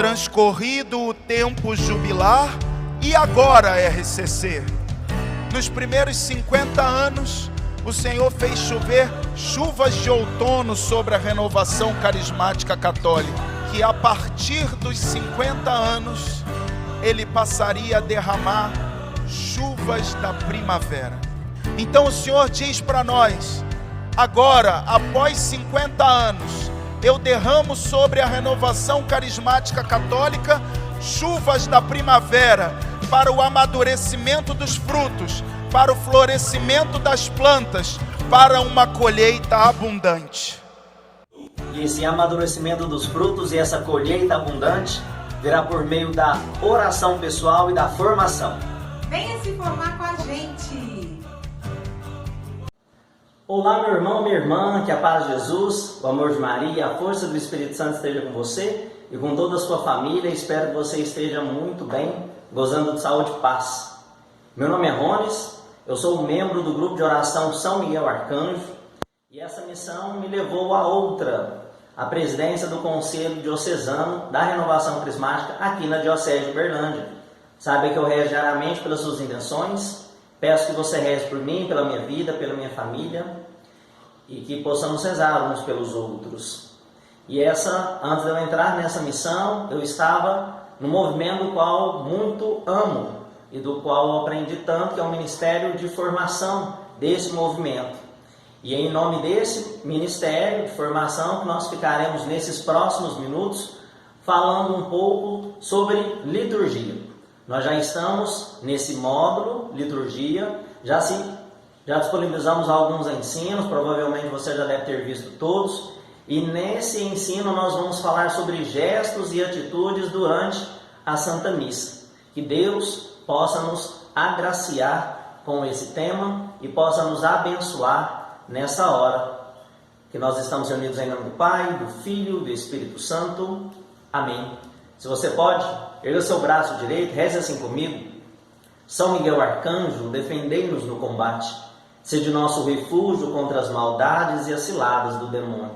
transcorrido o tempo jubilar e agora, RCC. Nos primeiros 50 anos, o Senhor fez chover chuvas de outono sobre a renovação carismática católica, que a partir dos 50 anos, Ele passaria a derramar chuvas da primavera. Então o Senhor diz para nós: agora, após 50 anos, eu derramo sobre a renovação carismática católica chuvas da primavera, para o amadurecimento dos frutos, para o florescimento das plantas, para uma colheita abundante. E esse amadurecimento dos frutos e essa colheita abundante virá por meio da oração pessoal e da formação. Venha se formar com a gente! Olá, meu irmão, minha irmã, que a paz de Jesus, o amor de Maria e a força do Espírito Santo esteja com você e com toda a sua família. Espero que você esteja muito bem, gozando de saúde e paz. Meu nome é Rones, eu sou um membro do grupo de oração São Miguel Arcanjo e essa missão me levou a outra, a presidência do Conselho Diocesano da Renovação Carismática aqui na Diocese de Uberlândia. Saiba que eu rezo diariamente pelas suas intenções, peço que você reze por mim, pela minha vida, pela minha família e que possamos rezar uns pelos outros. E antes de eu entrar nessa missão, eu estava no movimento do qual muito amo e do qual eu aprendi tanto, que é o Ministério de Formação desse movimento. E é em nome desse Ministério de Formação que nós ficaremos nesses próximos minutos falando um pouco sobre liturgia. Nós já estamos nesse módulo, liturgia, já disponibilizamos alguns ensinos, provavelmente você já deve ter visto todos, e nesse ensino nós vamos falar sobre gestos e atitudes durante a Santa Missa. Que Deus possa nos agraciar com esse tema e possa nos abençoar nessa hora que nós estamos reunidos em nome do Pai, do Filho e do Espírito Santo. Amém. Se você pode, erga seu braço direito, reze assim comigo. São Miguel Arcanjo, defendei-nos no combate. Sede nosso refúgio contra as maldades e as ciladas do demônio.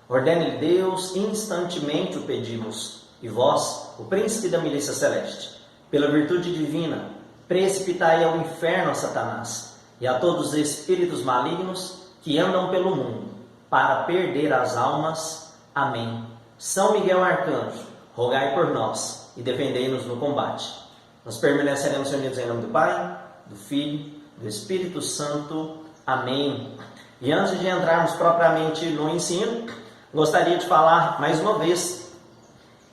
Ordene-lhe Deus, instantemente o pedimos. E vós, o príncipe da milícia celeste, pela virtude divina, precipitai ao inferno a Satanás e a todos os espíritos malignos que andam pelo mundo, para perder as almas. Amém. São Miguel Arcanjo, rogai por nós e defendei-nos no combate. Nós permaneceremos reunidos em nome do Pai, do Filho, do Espírito Santo. Amém. E antes de entrarmos propriamente no ensino, gostaria de falar mais uma vez.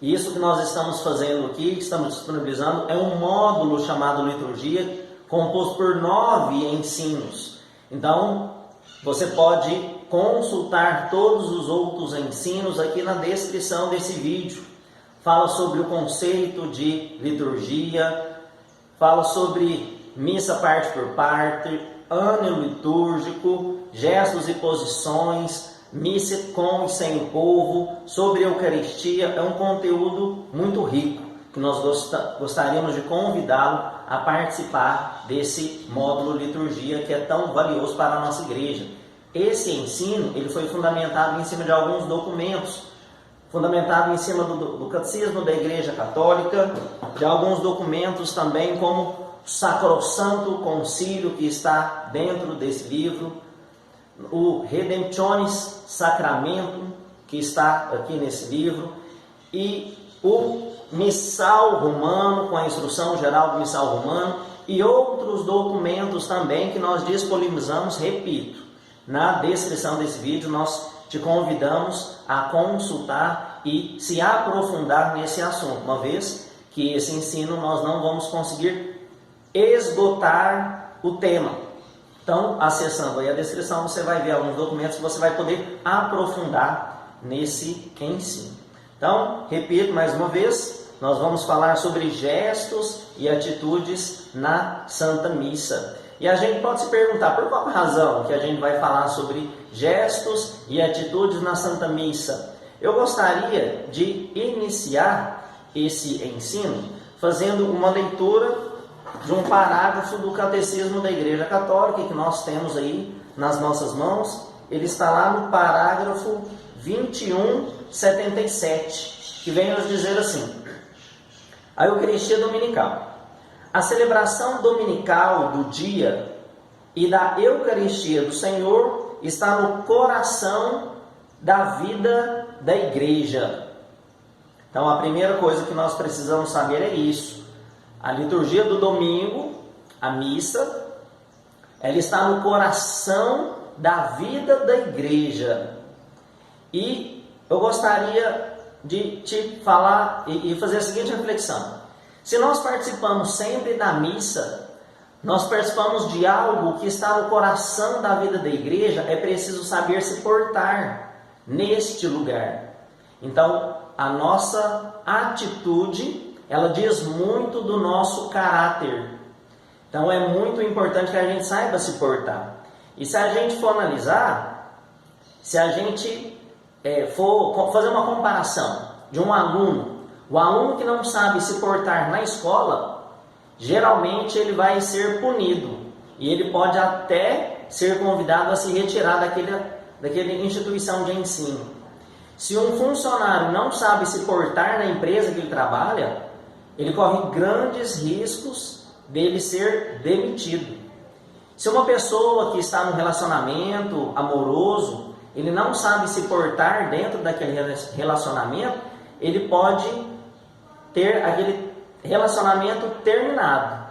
Isso que nós estamos fazendo aqui, que estamos disponibilizando, é um módulo chamado Liturgia, composto por 9 ensinos. Então, você pode consultar todos os outros ensinos aqui na descrição desse vídeo. Fala sobre o conceito de liturgia, fala sobre missa parte por parte, ano litúrgico, gestos e posições, missa com e sem o povo, sobre a Eucaristia. É um conteúdo muito rico, que nós gostaríamos de convidá-lo a participar desse módulo liturgia, que é tão valioso para a nossa igreja. Esse ensino ele foi fundamentado em cima de alguns documentos, fundamentado em cima do Catecismo da Igreja Católica, de alguns documentos também, como o Sacrosanto Concílio, que está dentro desse livro, o Redemptionis Sacramentum, que está aqui nesse livro, e o Missal Romano, com a instrução geral do Missal Romano, e outros documentos também que nós disponibilizamos, repito, na descrição desse vídeo. Nós te convidamos a consultar e se aprofundar nesse assunto, uma vez que esse ensino nós não vamos conseguir esgotar o tema. Então, acessando aí a descrição, você vai ver alguns documentos que você vai poder aprofundar nesse ensino. Então, repito mais uma vez, nós vamos falar sobre gestos e atitudes na Santa Missa. E a gente pode se perguntar, por qual razão que a gente vai falar sobre gestos e atitudes na Santa Missa? Eu gostaria de iniciar esse ensino fazendo uma leitura de um parágrafo do Catecismo da Igreja Católica, que nós temos aí nas nossas mãos. Ele está lá no parágrafo 2177, que vem nos dizer assim: A Eucaristia Dominical. A celebração dominical do dia e da Eucaristia do Senhor está no coração da vida da igreja. Então a primeira coisa que nós precisamos saber é isso. A liturgia do domingo, a missa, ela está no coração da vida da igreja. E eu gostaria de te falar e fazer a seguinte reflexão. Se nós participamos sempre da missa, nós participamos de algo que está no coração da vida da igreja, é preciso saber se portar neste lugar. Então, a nossa atitude, ela diz muito do nosso caráter. Então, é muito importante que a gente saiba se portar. E se a gente for analisar, se a gente for fazer uma comparação de um aluno, o aluno que não sabe se portar na escola, geralmente ele vai ser punido. E ele pode até ser convidado a se retirar daquela instituição de ensino. Se um funcionário não sabe se portar na empresa que ele trabalha, ele corre grandes riscos dele ser demitido. Se uma pessoa que está num relacionamento amoroso, ele não sabe se portar dentro daquele relacionamento, ele pode ter aquele relacionamento terminado.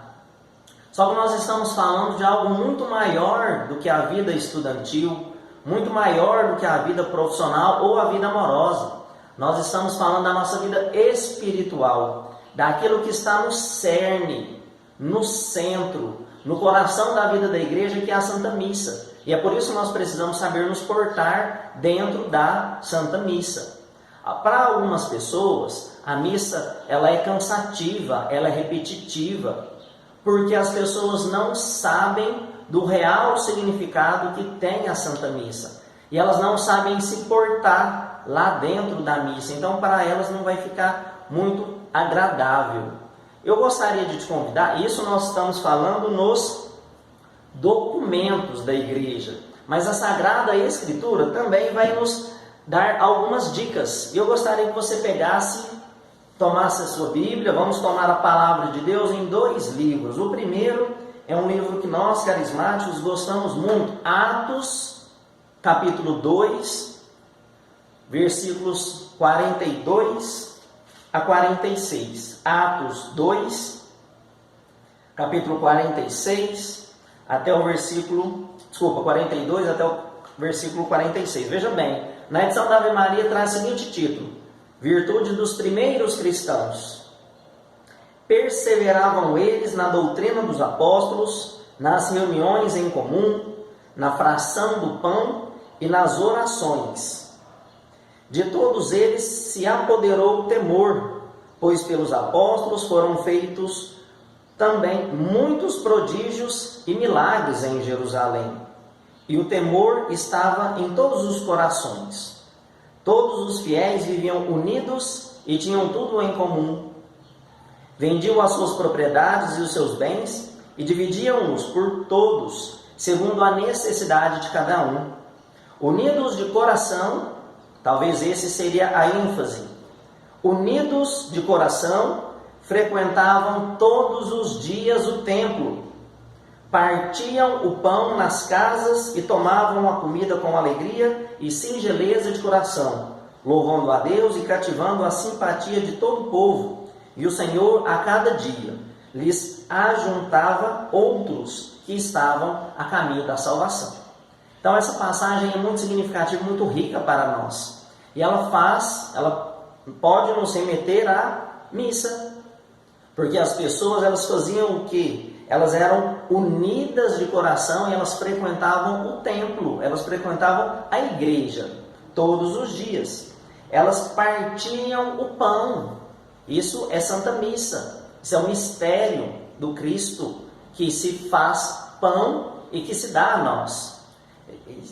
Só que nós estamos falando de algo muito maior do que a vida estudantil, muito maior do que a vida profissional ou a vida amorosa. Nós estamos falando da nossa vida espiritual, daquilo que está no cerne, no centro, no coração da vida da igreja, que é a Santa Missa. E é por isso que nós precisamos saber nos portar dentro da Santa Missa. Para algumas pessoas, a missa ela é cansativa, ela é repetitiva, porque as pessoas não sabem do real significado que tem a Santa Missa. E elas não sabem se portar lá dentro da missa. Então, para elas não vai ficar muito agradável. Eu gostaria de te convidar, isso nós estamos falando nos documentos da igreja, mas a Sagrada Escritura também vai nos dar algumas dicas. E eu gostaria que você tomasse a sua Bíblia, vamos tomar a Palavra de Deus em 2 livros. O primeiro é um livro que nós, carismáticos, gostamos muito, Atos, capítulo 2, versículos 42 a 46. Atos 2, capítulo 46, até o versículo, 42 até o versículo 46. Veja bem, na edição da Ave Maria traz o seguinte título: Virtude dos primeiros cristãos. Perseveravam eles na doutrina dos apóstolos, nas reuniões em comum, na fração do pão e nas orações. De todos eles se apoderou o temor, pois pelos apóstolos foram feitos também muitos prodígios e milagres em Jerusalém. E o temor estava em todos os corações. Todos os fiéis viviam unidos e tinham tudo em comum. Vendiam as suas propriedades e os seus bens e dividiam-os por todos, segundo a necessidade de cada um. Unidos de coração, talvez esse seria a ênfase. Unidos de coração, frequentavam todos os dias o templo. Partiam o pão nas casas e tomavam a comida com alegria e singeleza de coração, louvando a Deus e cativando a simpatia de todo o povo. E o Senhor, a cada dia, lhes ajuntava outros que estavam a caminho da salvação. Então essa passagem é muito significativa, muito rica para nós. E ela pode nos remeter à missa. Porque as pessoas, elas faziam o quê? Elas eram unidas de coração e elas frequentavam o templo, elas frequentavam a igreja todos os dias. Elas partiam o pão. Isso é Santa Missa. Isso é um mistério do Cristo que se faz pão e que se dá a nós.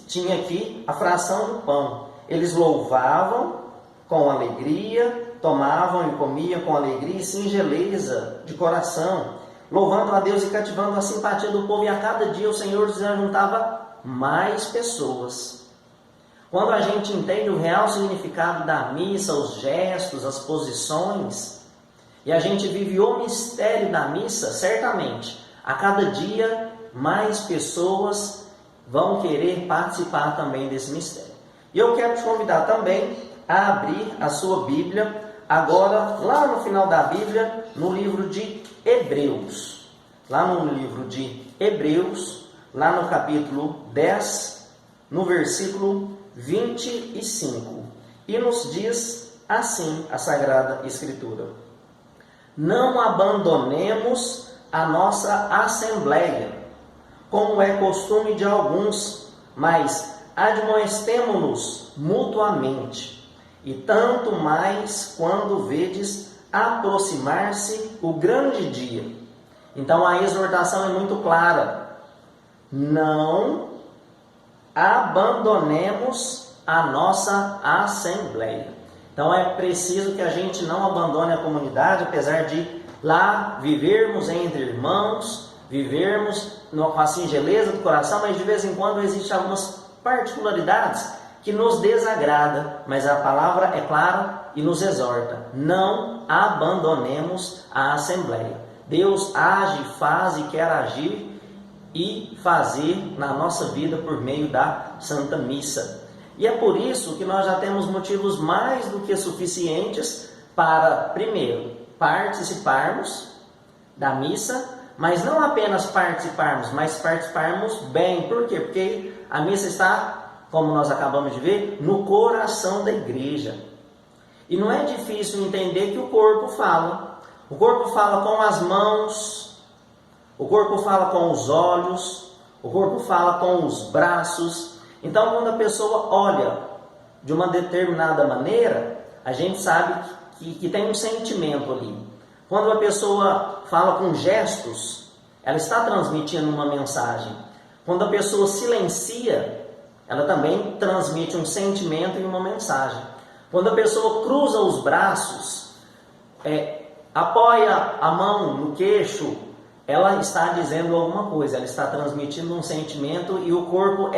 Tinha aqui a fração do pão. Eles louvavam com alegria, tomavam e comiam com alegria e singeleza de coração, louvando a Deus e cativando a simpatia do povo. E a cada dia o Senhor juntava mais pessoas. Quando a gente entende o real significado da missa, os gestos, as posições, e a gente vive o mistério da missa, certamente, a cada dia mais pessoas vão querer participar também desse mistério. E eu quero te convidar também a abrir a sua Bíblia, agora lá no final da Bíblia, no livro de Hebreus. Lá no livro de Hebreus, lá no capítulo 10, no versículo 25. E nos diz assim a Sagrada Escritura: não abandonemos a nossa assembleia, como é costume de alguns, mas admoestemo-nos mutuamente, e tanto mais quando vedes aproximar-se o grande dia. Então a exortação é muito clara: não abandonemos a nossa assembleia. Então é preciso que a gente não abandone a comunidade, apesar de lá vivermos entre irmãos, vivermos com a singeleza do coração, mas de vez em quando existem algumas particularidades que nos desagrada, mas a palavra é clara e nos exorta: não abandonemos a assembleia. Deus age, faz e quer agir e fazer na nossa vida por meio da Santa Missa. E é por isso que nós já temos motivos mais do que suficientes para, primeiro, participarmos da missa, mas não apenas participarmos, mas participarmos bem. Por quê? Porque a missa está, como nós acabamos de ver, no coração da igreja. E não é difícil entender que o corpo fala. O corpo fala com as mãos, o corpo fala com os olhos, o corpo fala com os braços. Então, quando a pessoa olha de uma determinada maneira, a gente sabe que tem um sentimento ali. Quando a pessoa fala com gestos, ela está transmitindo uma mensagem. Quando a pessoa silencia, ela também transmite um sentimento e uma mensagem. Quando a pessoa cruza os braços, apoia a mão no queixo, ela está dizendo alguma coisa, ela está transmitindo um sentimento, e o corpo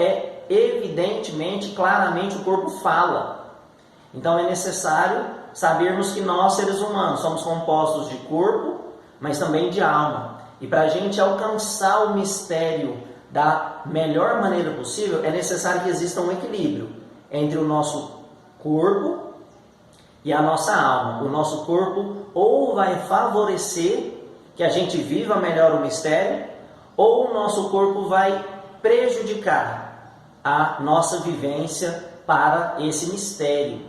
evidentemente, claramente, o corpo fala. Então é necessário sabermos que nós, seres humanos, somos compostos de corpo, mas também de alma. E para a gente alcançar o mistério da melhor maneira possível, é necessário que exista um equilíbrio entre o nosso corpo e a nossa alma. O nosso corpo ou vai favorecer que a gente viva melhor o mistério, ou o nosso corpo vai prejudicar a nossa vivência para esse mistério.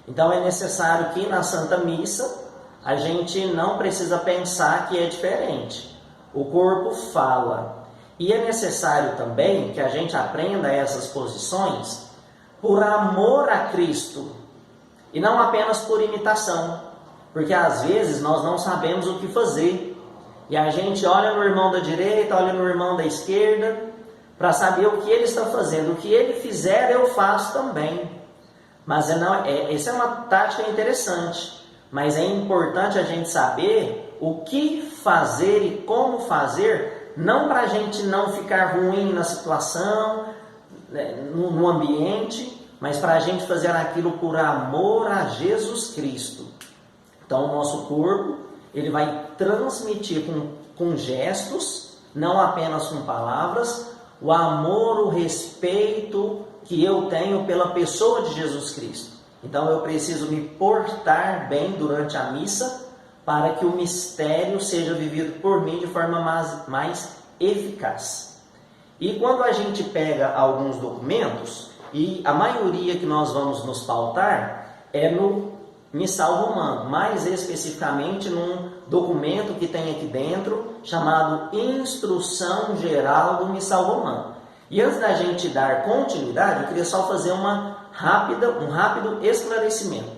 Então é necessário que na Santa Missa a gente não precisa pensar que é diferente. O corpo fala. E é necessário também que a gente aprenda essas posições por amor a Cristo e não apenas por imitação, porque às vezes nós não sabemos o que fazer e a gente olha no irmão da direita, olha no irmão da esquerda para saber o que ele está fazendo. O que ele fizer eu faço também. Mas essa é uma tática interessante, mas é importante a gente saber o que fazer e como fazer, não para a gente não ficar ruim na situação, no ambiente, mas para a gente fazer aquilo por amor a Jesus Cristo. Então o nosso corpo, ele vai transmitir com gestos, não apenas com palavras, o amor, o respeito que eu tenho pela pessoa de Jesus Cristo. Então eu preciso me portar bem durante a missa para que o mistério seja vivido por mim de forma mais eficaz. E quando a gente pega alguns documentos, e a maioria que nós vamos nos pautar é no Missal Romano, mais especificamente num documento que tem aqui dentro, chamado Instrução Geral do Missal Romano. E antes da gente dar continuidade, eu queria só fazer um rápido esclarecimento.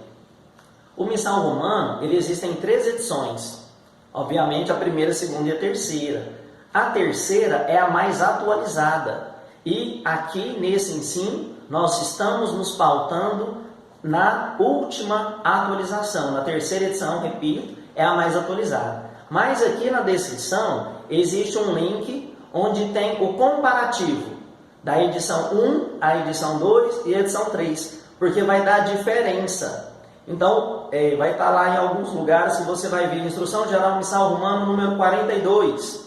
O Missal Romano, ele existe em 3 edições. Obviamente a primeira, a segunda e a terceira. A terceira é a mais atualizada. E aqui nesse ensino, nós estamos nos pautando na última atualização. Na terceira edição, repito, é a mais atualizada. Mas aqui na descrição existe um link onde tem o comparativo da edição 1, a edição 2 e a edição 3, porque vai dar diferença Então, vai estar lá em alguns lugares que você vai ver Instrução Geral Missal Romano número 42.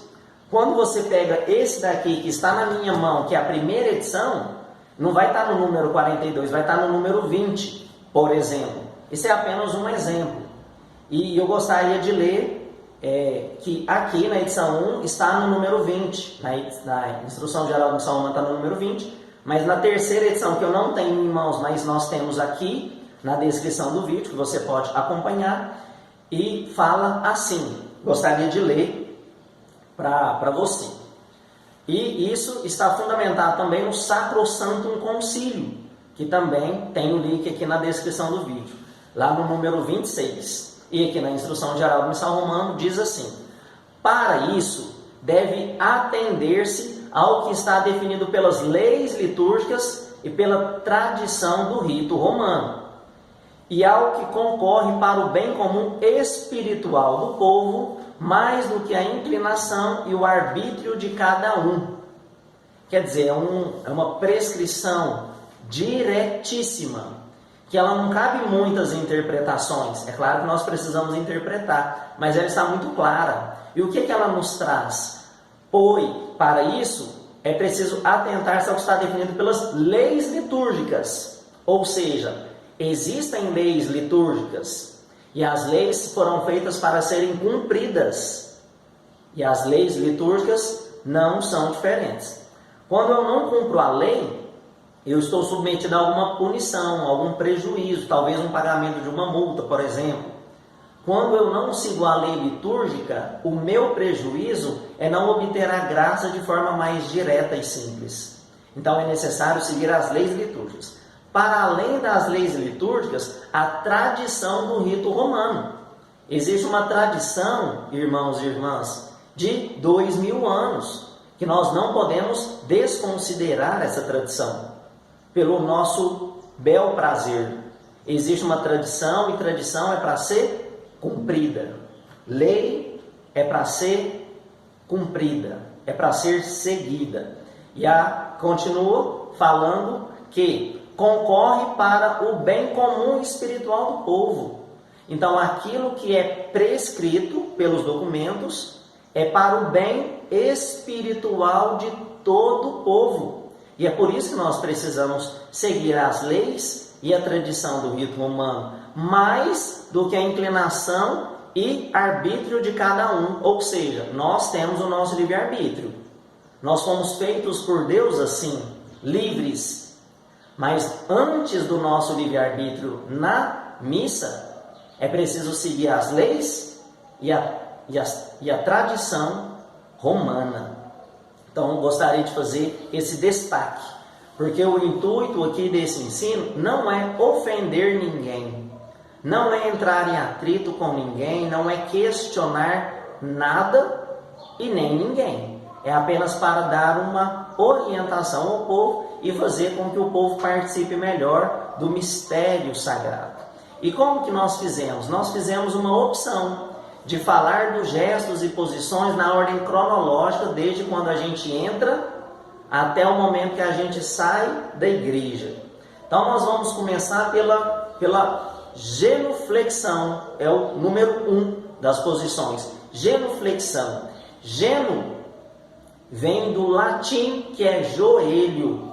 Quando você pega esse daqui que está na minha mão, que é a primeira edição, não vai estar no número 42, vai estar no número 20, por exemplo. Isso é apenas um exemplo. E eu gostaria de ler que aqui na edição 1 está no número 20, na Instrução Geral Missal Romano está no número 20, mas na terceira edição, que eu não tenho em mãos, mas nós temos aqui, na descrição do vídeo, que você pode acompanhar, e fala assim, gostaria de ler para você. E isso está fundamentado também no Sacrosanctum Concílio, que também tem o link aqui na descrição do vídeo, lá no número 26. E aqui na Instrução Geral do Missal Romano diz assim: para isso deve atender-se ao que está definido pelas leis litúrgicas e pela tradição do rito romano, e ao que concorre para o bem comum espiritual do povo, mais do que a inclinação e o arbítrio de cada um. Quer dizer, é uma prescrição diretíssima, que ela não cabe muitas interpretações. É claro que nós precisamos interpretar, mas ela está muito clara. E o que ela nos traz? Pois, para isso, é preciso atentar-se ao que está definido pelas leis litúrgicas, ou seja, existem leis litúrgicas e as leis foram feitas para serem cumpridas. E as leis litúrgicas não são diferentes. Quando eu não cumpro a lei, eu estou submetido a alguma punição, algum prejuízo, talvez um pagamento de uma multa, por exemplo. Quando eu não sigo a lei litúrgica, o meu prejuízo é não obter a graça de forma mais direta e simples. Então é necessário seguir as leis litúrgicas. Para além das leis litúrgicas, a tradição do rito romano. Existe uma tradição, irmãos e irmãs, de 2000 anos, que nós não podemos desconsiderar essa tradição, pelo nosso bel prazer. Existe uma tradição, e tradição é para ser cumprida. Lei é para ser cumprida, é para ser seguida. E continua falando que concorre para o bem comum espiritual do povo. Então, aquilo que é prescrito pelos documentos é para o bem espiritual de todo o povo. E é por isso que nós precisamos seguir as leis e a tradição do rito romano, mais do que a inclinação e arbítrio de cada um. Ou seja, nós temos o nosso livre-arbítrio. Nós fomos feitos por Deus assim, livres. Mas antes do nosso livre-arbítrio na missa, é preciso seguir as leis e a tradição romana. Então, gostaria de fazer esse destaque, porque o intuito aqui desse ensino não é ofender ninguém, não é entrar em atrito com ninguém, não é questionar nada e nem ninguém. É apenas para dar uma orientação ao povo e fazer com que o povo participe melhor do mistério sagrado. E como que nós fizemos? Nós fizemos uma opção de falar dos gestos e posições na ordem cronológica, desde quando a gente entra até o momento que a gente sai da igreja. Então nós vamos começar pela genuflexão, é o número 1 das posições. Genuflexão. Genu vem do latim, que é joelho.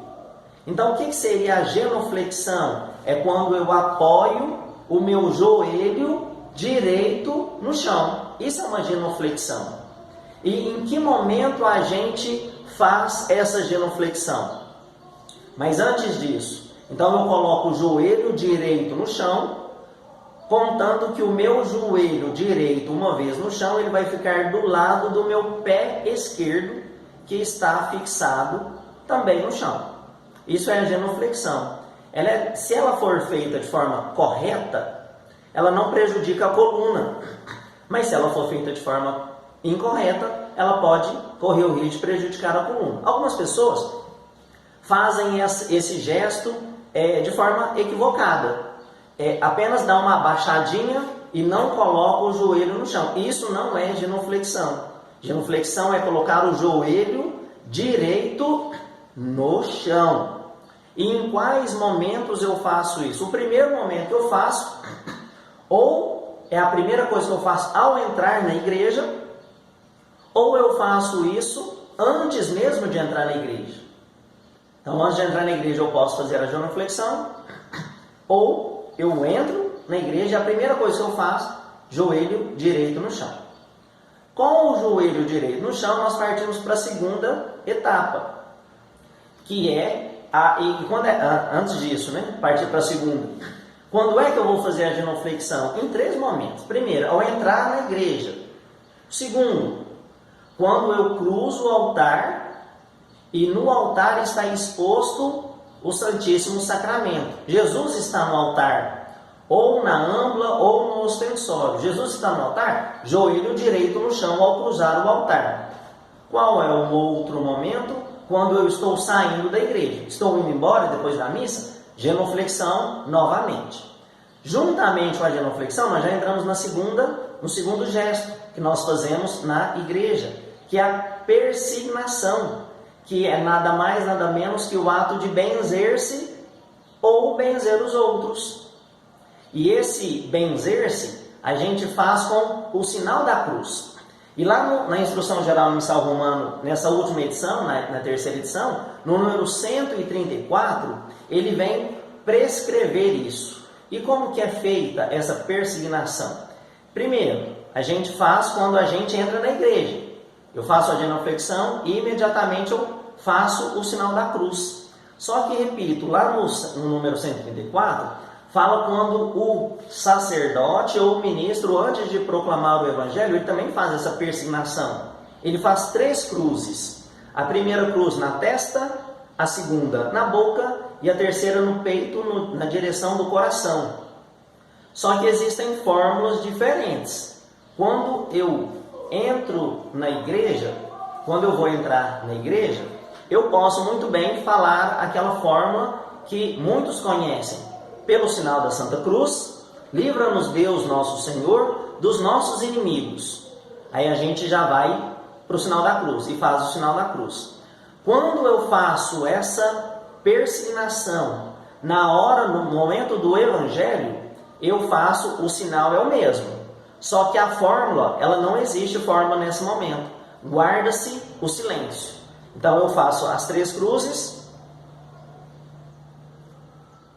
Então, o que seria a genuflexão? É quando eu apoio o meu joelho direito no chão. Isso é uma genuflexão. E em que momento a gente faz essa genuflexão? Mas antes disso, então eu coloco o joelho direito no chão, contando que o meu joelho direito, uma vez no chão, ele vai ficar do lado do meu pé esquerdo, que está fixado também no chão. Isso é a genuflexão. Se ela for feita de forma correta, ela não prejudica a coluna. Mas se ela for feita de forma incorreta, ela pode correr o risco de prejudicar a coluna. Algumas pessoas fazem esse gesto de forma equivocada. Apenas dá uma abaixadinha e não coloca o joelho no chão. Isso não é genuflexão. Genuflexão é colocar o joelho direito no chão. E em quais momentos eu faço isso? O primeiro momento que eu faço Ou é a primeira coisa que eu faço ao entrar na igreja, ou eu faço isso antes mesmo de entrar na igreja. Então, antes de entrar na igreja, eu posso fazer a genuflexão, ou eu entro na igreja e a primeira coisa que eu faço, joelho direito no chão. Com o joelho direito no chão, nós partimos para a segunda etapa, que é antes disso, partir para a segunda. Quando é que eu vou fazer a genuflexão? Em 3 momentos. Primeiro, ao entrar na igreja. Segundo, quando eu cruzo o altar e no altar está exposto o Santíssimo Sacramento. Jesus está no altar, ou na âmbula ou no ostensório. Jesus está no altar, joelho direito no chão ao cruzar o altar. Qual é o outro momento? Quando eu estou saindo da igreja. Estou indo embora depois da missa, genuflexão novamente. Juntamente com a genuflexão, nós já entramos no segundo gesto que nós fazemos na igreja, que é a persignação, que é nada mais, nada menos que o ato de benzer-se ou benzer os outros. E esse benzer-se a gente faz com o sinal da cruz. E lá na Instrução Geral Missal Romano, nessa última edição, na terceira edição, no número 134, ele vem prescrever isso. E como que é feita essa persignação? Primeiro, a gente faz quando a gente entra na igreja. Eu faço a genuflexão e imediatamente eu faço o sinal da cruz. Só que, repito, lá no número 134, fala quando o sacerdote ou o ministro, antes de proclamar o evangelho, ele também faz essa persignação. Ele faz 3 cruzes. A primeira cruz na testa, a segunda na boca e a terceira no peito, na direção do coração. Só que existem fórmulas diferentes. Quando eu entro na igreja, quando eu vou entrar na igreja, eu posso muito bem falar aquela fórmula que muitos conhecem. Pelo sinal da Santa Cruz, livra-nos Deus nosso Senhor dos nossos inimigos. Aí a gente já vai para o sinal da cruz e faz o sinal da cruz. Quando eu faço essa persignação no momento do evangelho, eu faço, o sinal é o mesmo. Só que a fórmula, ela não existe fórmula nesse momento. Guarda-se o silêncio. Então eu faço as 3 cruzes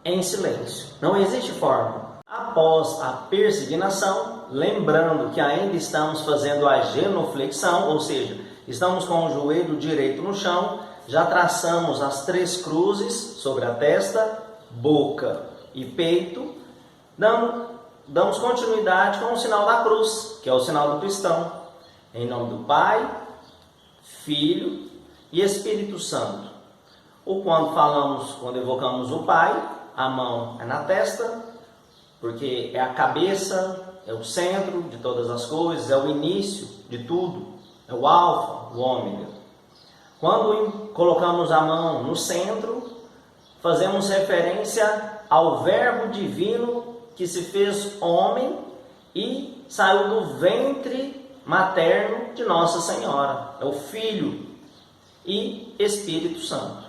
em silêncio. Não existe fórmula. Após a persignação, lembrando que ainda estamos fazendo a genuflexão, ou seja, estamos com o joelho direito no chão, já traçamos as 3 cruzes sobre a testa, boca e peito, damos continuidade com o sinal da cruz, que é o sinal do cristão. Em nome do Pai, Filho e Espírito Santo. Ou quando evocamos o Pai, a mão é na testa, porque é a cabeça, é o centro de todas as coisas, é o início de tudo, é o alfa, o ômega. Quando colocamos a mão no centro, fazemos referência ao Verbo divino que se fez homem e saiu do ventre materno de Nossa Senhora. É o Filho e Espírito Santo.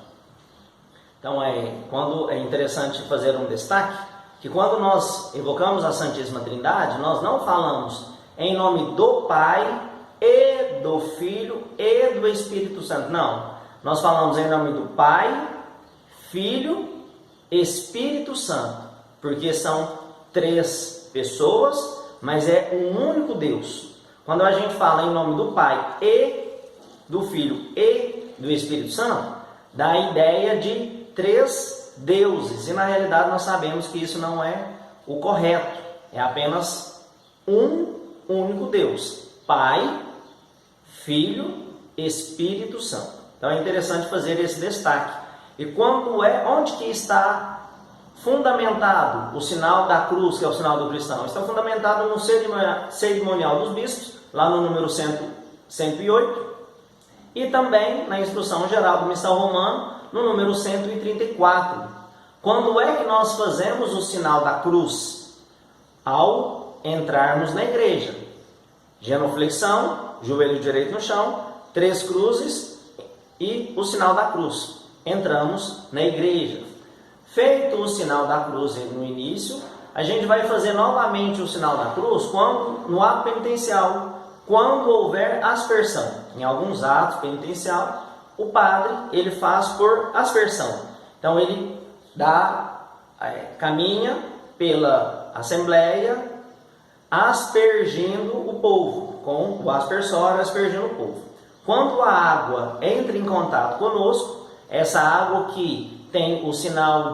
Então é interessante fazer um destaque, que quando nós evocamos a Santíssima Trindade, nós não falamos em nome do Pai e do Filho e do Espírito Santo. Não, nós falamos em nome do Pai, Filho, Espírito Santo, porque são 3 pessoas, mas é um único Deus. Quando a gente fala em nome do Pai e do Filho e do Espírito Santo, dá a ideia de 3 deuses, e na realidade nós sabemos que isso não é o correto, é apenas um único Deus, Pai, Filho, Espírito Santo. Então é interessante fazer esse destaque. E onde que está fundamentado o sinal da cruz, que é o sinal do cristão? Está fundamentado no cerimonial dos bispos, lá no número 108, e também na Instrução Geral do Missal Romano, no número 134. Quando é que nós fazemos o sinal da cruz? Ao entrarmos na igreja. Genuflexão, joelho direito no chão, 3 cruzes e o sinal da cruz. Entramos na igreja. Feito o sinal da cruz no início, a gente vai fazer novamente o sinal da cruz no ato penitencial, quando houver aspersão. Em alguns atos penitencial, o padre ele faz por aspersão. Então ele caminha pela assembleia, aspergindo o povo, com o aspersório aspergindo o povo. Quando a água entra em contato conosco, essa água que tem o sinal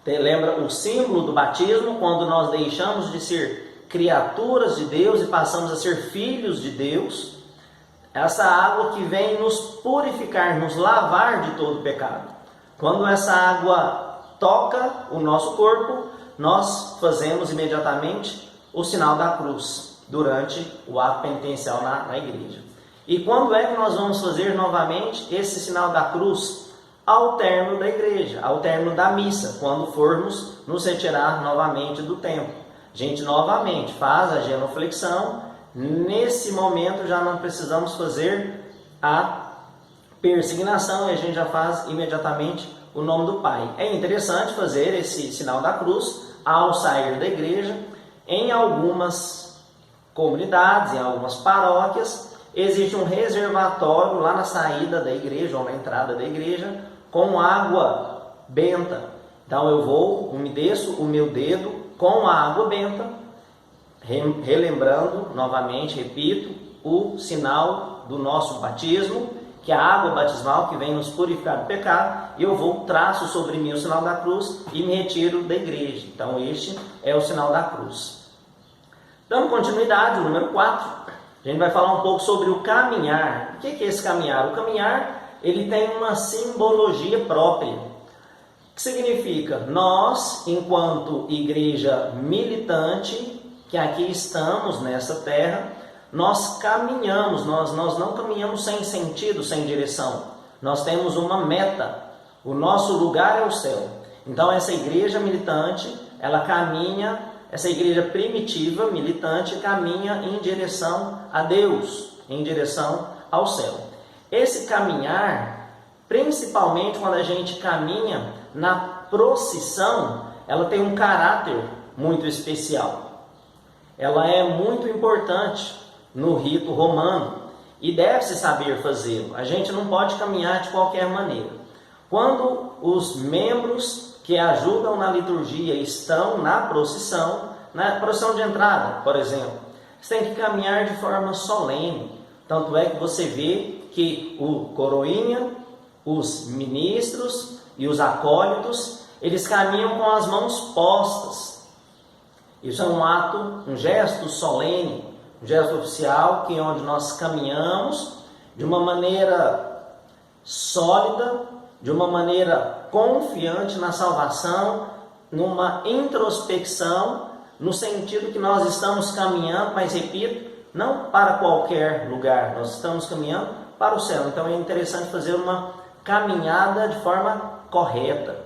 lembra o símbolo do batismo, quando nós deixamos de ser criaturas de Deus e passamos a ser filhos de Deus, essa água que vem nos purificar, nos lavar de todo pecado. Quando essa água toca o nosso corpo, nós fazemos imediatamente o sinal da cruz durante o ato penitencial na igreja. E quando é que nós vamos fazer novamente esse sinal da cruz? Ao término da igreja, ao término da missa, quando formos nos retirar novamente do templo. A gente novamente faz a genuflexão. Nesse momento já não precisamos fazer a persignação e a gente já faz imediatamente o nome do Pai. É interessante fazer esse sinal da cruz ao sair da igreja. Em algumas comunidades, em algumas paróquias, existe um reservatório lá na saída da igreja ou na entrada da igreja com água benta. Então eu umedeço o meu dedo com a água benta, relembrando novamente, repito, o sinal do nosso batismo, que é a água batismal que vem nos purificar do pecado, e eu traço sobre mim o sinal da cruz e me retiro da igreja. Então este é o sinal da cruz. Dando continuidade, o número 4, a gente vai falar um pouco sobre o caminhar. O que é esse caminhar? O caminhar, ele tem uma simbologia própria. O que significa? Nós, enquanto igreja militante, que aqui estamos nessa terra, nós caminhamos, nós não caminhamos sem sentido, sem direção. Nós temos uma meta, o nosso lugar é o céu. Então essa igreja militante, ela caminha, essa igreja primitiva, militante, caminha em direção a Deus, em direção ao céu. Esse caminhar, principalmente quando a gente caminha na procissão, ela tem um caráter muito especial. Ela é muito importante no rito romano e deve-se saber fazê-lo. A gente não pode caminhar de qualquer maneira. Quando os membros que ajudam na liturgia estão na procissão de entrada, por exemplo, você tem que caminhar de forma solene. Tanto é que você vê que o coroinha, os ministros e os acólitos, eles caminham com as mãos postas. Isso é um ato, um gesto solene, um gesto oficial, onde nós caminhamos de uma maneira sólida, de uma maneira confiante na salvação, numa introspecção, no sentido que nós estamos caminhando, mas repito, não para qualquer lugar, nós estamos caminhando para o céu. Então é interessante fazer uma caminhada de forma correta.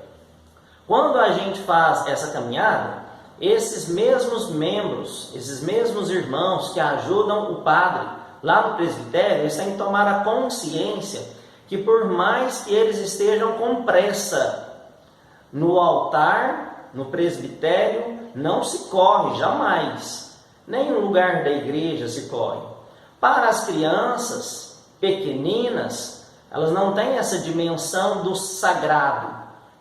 Quando a gente faz essa caminhada, esses mesmos membros, esses mesmos irmãos que ajudam o padre lá no presbitério, eles têm que tomar a consciência que por mais que eles estejam com pressa no altar, no presbitério, não se corre jamais. Nem no lugar da igreja se corre. Para as crianças pequeninas, elas não têm essa dimensão do sagrado.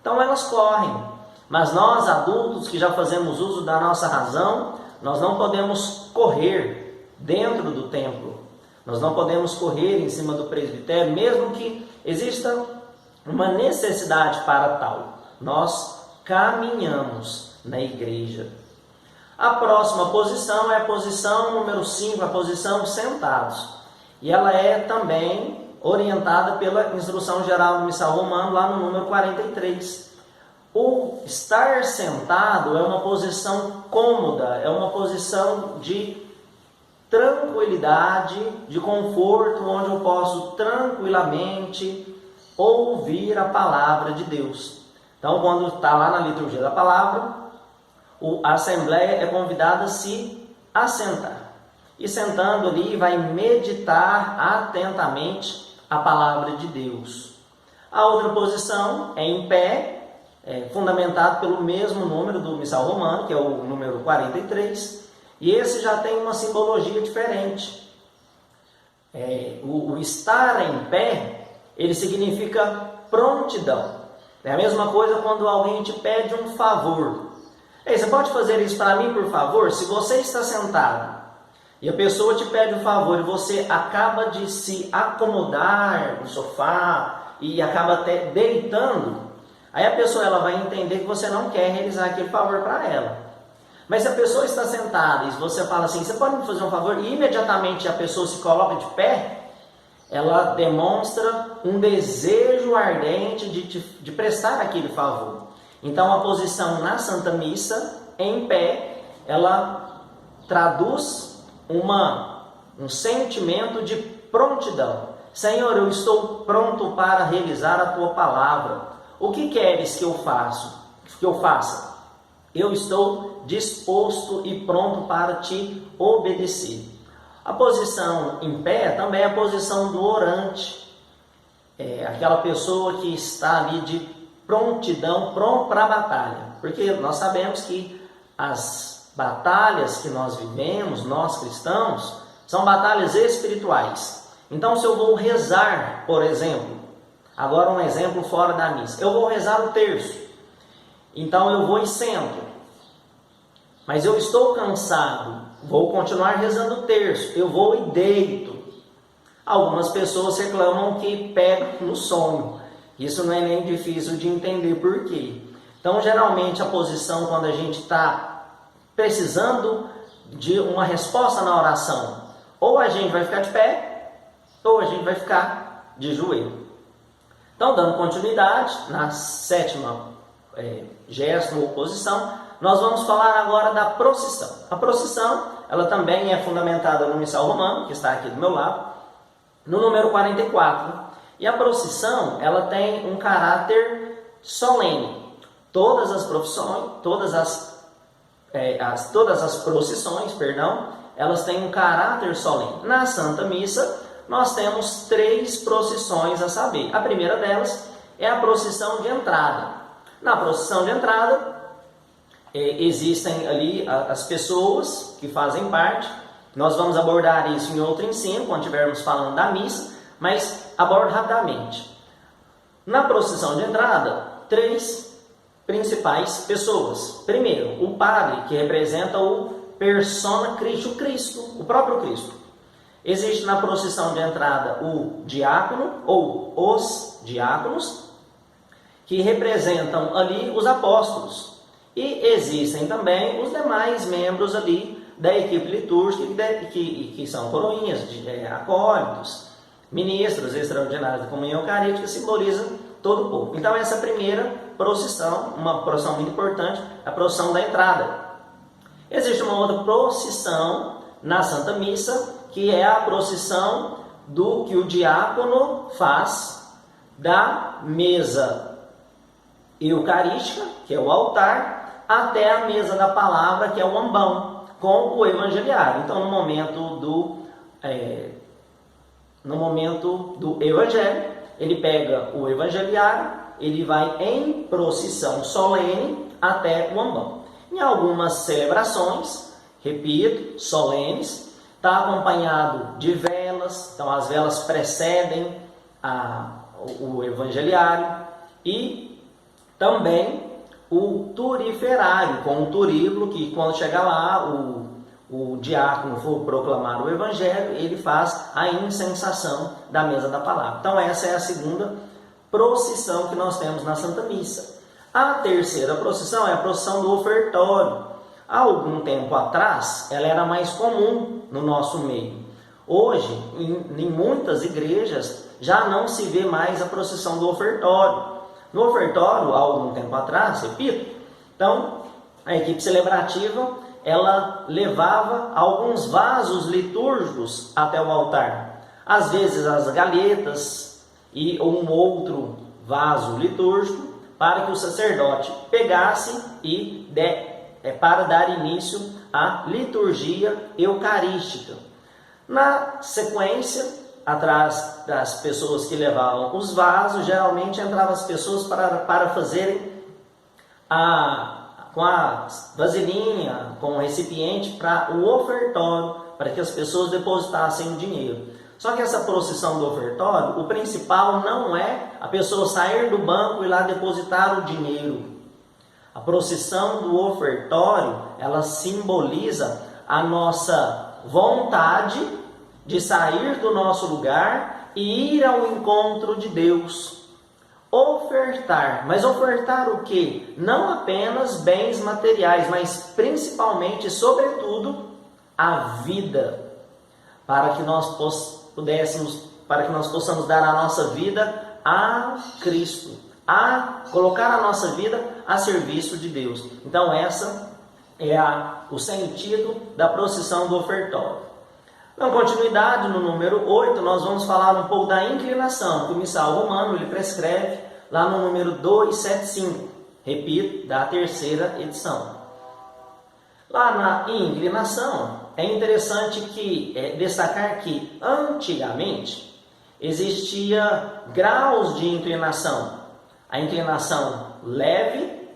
Então elas correm. Mas nós adultos que já fazemos uso da nossa razão, nós não podemos correr dentro do templo. Nós não podemos correr em cima do presbitério, mesmo que exista uma necessidade para tal. Nós caminhamos na igreja. A próxima posição é a posição número 5, a posição sentados. E ela é também orientada pela Instrução Geral do Missal Romano, lá no número 43. O estar sentado é uma posição cômoda, é uma posição de tranquilidade, de conforto, onde eu posso tranquilamente ouvir a palavra de Deus. Então, quando está lá na liturgia da palavra, a assembleia é convidada a se assentar. E sentando ali, vai meditar atentamente a palavra de Deus. A outra posição é em pé, fundamentado pelo mesmo número do missal romano, que é o número 43, e esse já tem uma simbologia diferente. O estar em pé, ele significa prontidão. É a mesma coisa quando alguém te pede um favor. Ei, você pode fazer isso para mim, por favor? Se você está sentado e a pessoa te pede um favor e você acaba de se acomodar no sofá e acaba até deitando, aí a pessoa ela vai entender que você não quer realizar aquele favor para ela. Mas se a pessoa está sentada e você fala assim, você pode me fazer um favor? E imediatamente a pessoa se coloca de pé, ela demonstra um desejo ardente de prestar aquele favor. Então a posição na Santa Missa, em pé, ela traduz um sentimento de prontidão. Senhor, eu estou pronto para realizar a tua palavra. O que queres que eu faça? Eu estou disposto e pronto para te obedecer. A posição em pé também é a posição do orante. É aquela pessoa que está ali de prontidão, pronto para a batalha. Porque nós sabemos que as batalhas que nós vivemos, nós cristãos, são batalhas espirituais. Então, se eu vou rezar, por exemplo, agora um exemplo fora da missa, eu vou rezar o terço. Então, eu vou e sento. Mas eu estou cansado, vou continuar rezando o terço, eu vou e deito. Algumas pessoas reclamam que pegam no sono. Isso não é nem difícil de entender por quê. Então, geralmente, a posição quando a gente está precisando de uma resposta na oração, ou a gente vai ficar de pé, ou a gente vai ficar de joelho. Então, dando continuidade, na sétima gesto ou posição, nós vamos falar agora da procissão. A procissão, ela também é fundamentada no missal romano, que está aqui do meu lado, no número 44. E a procissão, ela tem um caráter solene. Todas as procissões, elas têm um caráter solene. Na Santa Missa, nós temos 3 procissões a saber. A primeira delas é a procissão de entrada. Na procissão de entrada, existem ali as pessoas que fazem parte. Nós vamos abordar isso em outro ensino, quando estivermos falando da missa, mas abordo rapidamente. Na procissão de entrada, 3 principais pessoas. Primeiro, o padre, que representa o persona Christi, o Cristo, o próprio Cristo. Existe na procissão de entrada o diácono, ou os diáconos, que representam ali os apóstolos. E existem também os demais membros ali da equipe litúrgica, que são coroinhas, acólitos, ministros extraordinários da comunhão eucarística, que simbolizam todo o povo. Então essa primeira procissão, uma procissão muito importante, a procissão da entrada. Existe uma outra procissão na Santa Missa, que é a procissão do que o diácono faz da mesa eucarística, que é o altar, até a mesa da palavra, que é o ambão, com o evangeliário. Então, no momento do evangelho, ele pega o evangeliário, ele vai em procissão solene até o ambão. Em algumas celebrações, repito, solenes, está acompanhado de velas. Então, as velas precedem o evangeliário, e também o turiferário, com o turíbulo, que quando chegar lá, o diácono for proclamar o evangelho, ele faz a incensação da mesa da palavra. Então essa é a segunda procissão que nós temos na Santa Missa. A terceira procissão é a procissão do ofertório. Há algum tempo atrás, ela era mais comum no nosso meio. Hoje, em muitas igrejas, já não se vê mais a procissão do ofertório. No ofertório, há algum tempo atrás, repito, então a equipe celebrativa, ela levava alguns vasos litúrgicos até o altar. Às vezes as galhetas e um outro vaso litúrgico, para que o sacerdote pegasse e para dar início à liturgia eucarística. Na sequência, atrás das pessoas que levavam os vasos, geralmente entravam as pessoas para fazerem com a vasilhinha, com o recipiente para o ofertório, para que as pessoas depositassem o dinheiro. Só que essa procissão do ofertório, o principal não é a pessoa sair do banco e lá depositar o dinheiro. A procissão do ofertório, ela simboliza a nossa vontade de sair do nosso lugar e ir ao encontro de Deus. Ofertar, mas ofertar o quê? Não apenas bens materiais, mas principalmente, sobretudo, a vida, para que nós possamos dar a nossa vida a Cristo, a colocar a nossa vida a serviço de Deus. Então essa é o sentido da procissão do ofertório. Na continuidade, no número 8, nós vamos falar um pouco da inclinação, que o missal romano ele prescreve lá no número 275, repito, da terceira edição. Lá na inclinação, é interessante destacar que antigamente existia graus de inclinação. A inclinação leve,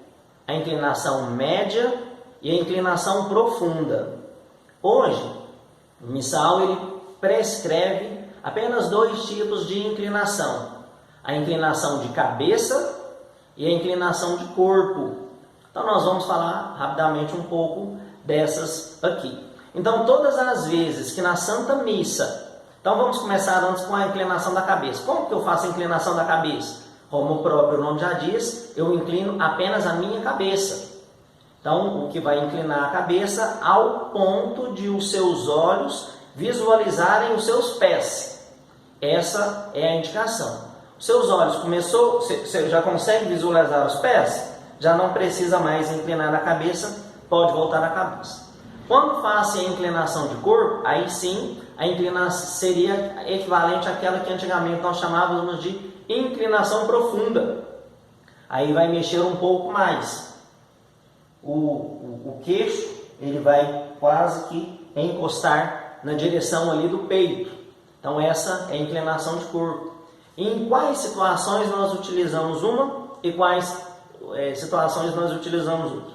a inclinação média e a inclinação profunda. Hoje, o missal ele prescreve apenas 2 tipos de inclinação: a inclinação de cabeça e a inclinação de corpo. Então nós vamos falar rapidamente um pouco dessas aqui. Então todas as vezes que na Santa Missa, então vamos começar antes com a inclinação da cabeça. Como que eu faço a inclinação da cabeça? Como o próprio nome já diz, eu inclino apenas a minha cabeça. Então, o que vai inclinar a cabeça ao ponto de os seus olhos visualizarem os seus pés. Essa é a indicação. Os seus olhos você já consegue visualizar os pés? Já não precisa mais inclinar a cabeça, pode voltar a cabeça. Quando faz a inclinação de corpo, aí sim, a inclinação seria equivalente àquela que antigamente nós chamávamos de inclinação profunda. Aí vai mexer um pouco mais. O queixo ele vai quase que encostar na direção ali do peito. Então essa é a inclinação de corpo. Em quais situações nós utilizamos uma e quais situações nós utilizamos outra?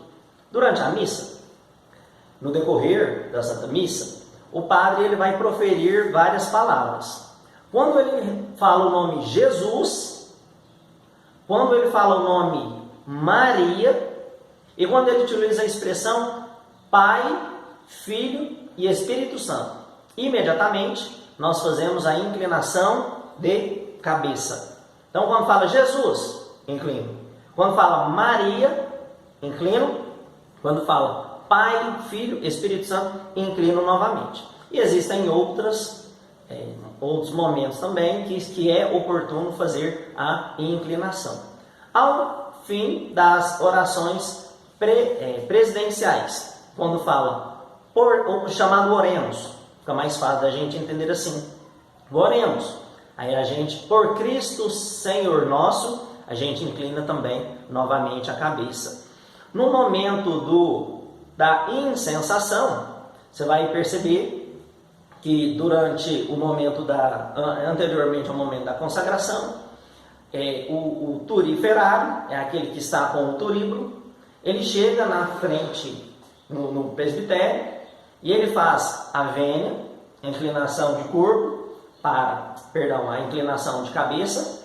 Durante a missa, no decorrer da Santa Missa, o padre ele vai proferir várias palavras. Quando ele fala o nome Jesus, quando ele fala o nome Maria, e quando ele utiliza a expressão Pai, Filho e Espírito Santo, imediatamente nós fazemos a inclinação de cabeça. Então, quando fala Jesus, inclino. Quando fala Maria, inclino. Quando fala Pai, Filho, Espírito Santo, inclino novamente. E existem outros momentos também que é oportuno fazer a inclinação. Ao fim das orações presidenciais, quando fala o chamado oremos, fica mais fácil da gente entender assim. Oremos. Aí a gente, por Cristo Senhor nosso, a gente inclina também novamente a cabeça. No momento da incensação, você vai perceber que durante o momento anteriormente ao momento da consagração, o turiferário, é aquele que está com o turíbulo, ele chega na frente, no presbitério, e ele faz a vênia, a inclinação de corpo, a inclinação de cabeça,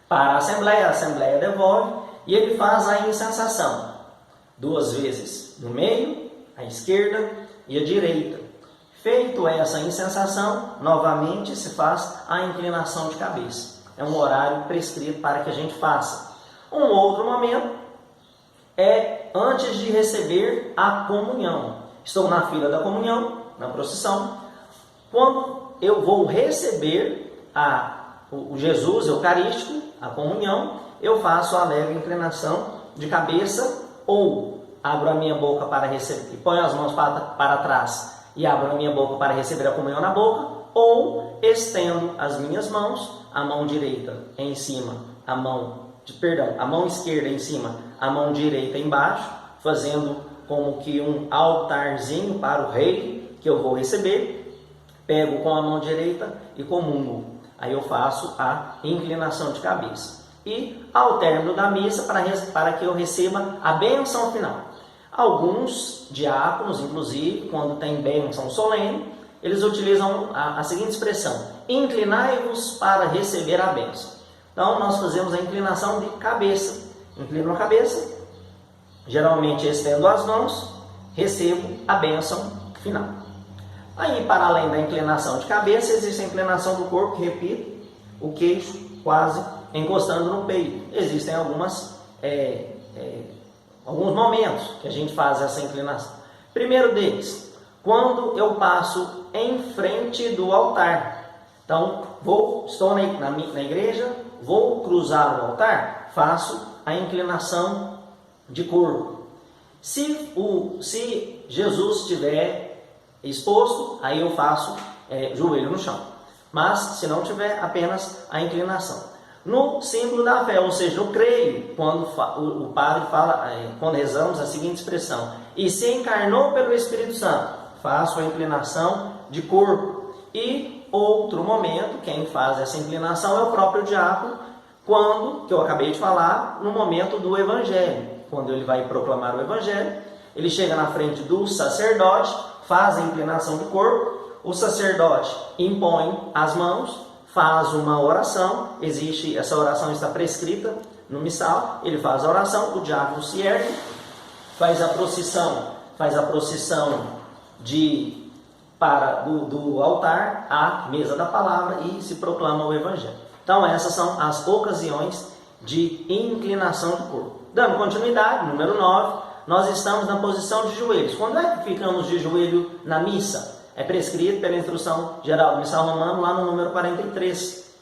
para a Assembleia devolve, e ele faz a incensação, 2 vezes no meio, à esquerda e à direita. Feito essa incensação, novamente se faz a inclinação de cabeça. É um horário prescrito para que a gente faça. Um outro momento é antes de receber a comunhão. Estou na fila da comunhão, na procissão. Quando eu vou receber o Jesus Eucarístico, a comunhão, eu faço a leve inclinação de cabeça, ou abro a minha boca para receber, ponho as mãos para trás e abro a minha boca para receber a comunhão na boca, ou estendo as minhas mãos, a mão direita em cima, a mão esquerda em cima, a mão direita embaixo, fazendo como que um altarzinho para o rei que eu vou receber, pego com a mão direita e comungo. Aí eu faço a inclinação de cabeça. e ao término da missa para que eu receba a bênção final. Alguns diáconos, inclusive, quando tem bênção solene, eles utilizam a seguinte expressão: inclinai-vos para receber a bênção. Então nós fazemos a inclinação de cabeça. Inclino a cabeça, geralmente estendo as mãos, recebo a bênção final. Aí, para além da inclinação de cabeça, existe a inclinação do corpo, que repito, o queixo quase encostando no peito. Existem alguns momentos que a gente faz essa inclinação. Primeiro deles, quando eu passo em frente do altar. Então, estou na igreja, vou cruzar o altar, faço a inclinação de corpo. Se Jesus estiver exposto, aí eu faço joelho no chão. Mas se não tiver, apenas a inclinação. No símbolo da fé, ou seja, eu creio, quando o padre fala, quando rezamos a seguinte expressão: e se encarnou pelo Espírito Santo, faço a inclinação de corpo. E outro momento, quem faz essa inclinação é o próprio diácono, que eu acabei de falar, no momento do Evangelho. Quando ele vai proclamar o Evangelho, ele chega na frente do sacerdote, faz a inclinação do corpo, o sacerdote impõe as mãos, faz uma oração, essa oração está prescrita no missal, ele faz a oração, o diácono se ergue, faz a procissão do altar à mesa da palavra e se proclama o Evangelho. Então essas são as ocasiões de inclinação do corpo. Dando continuidade, número 9, nós estamos na posição de joelhos. Quando é que ficamos de joelho na missa? É prescrito pela instrução geral do missal romano, lá no número 43.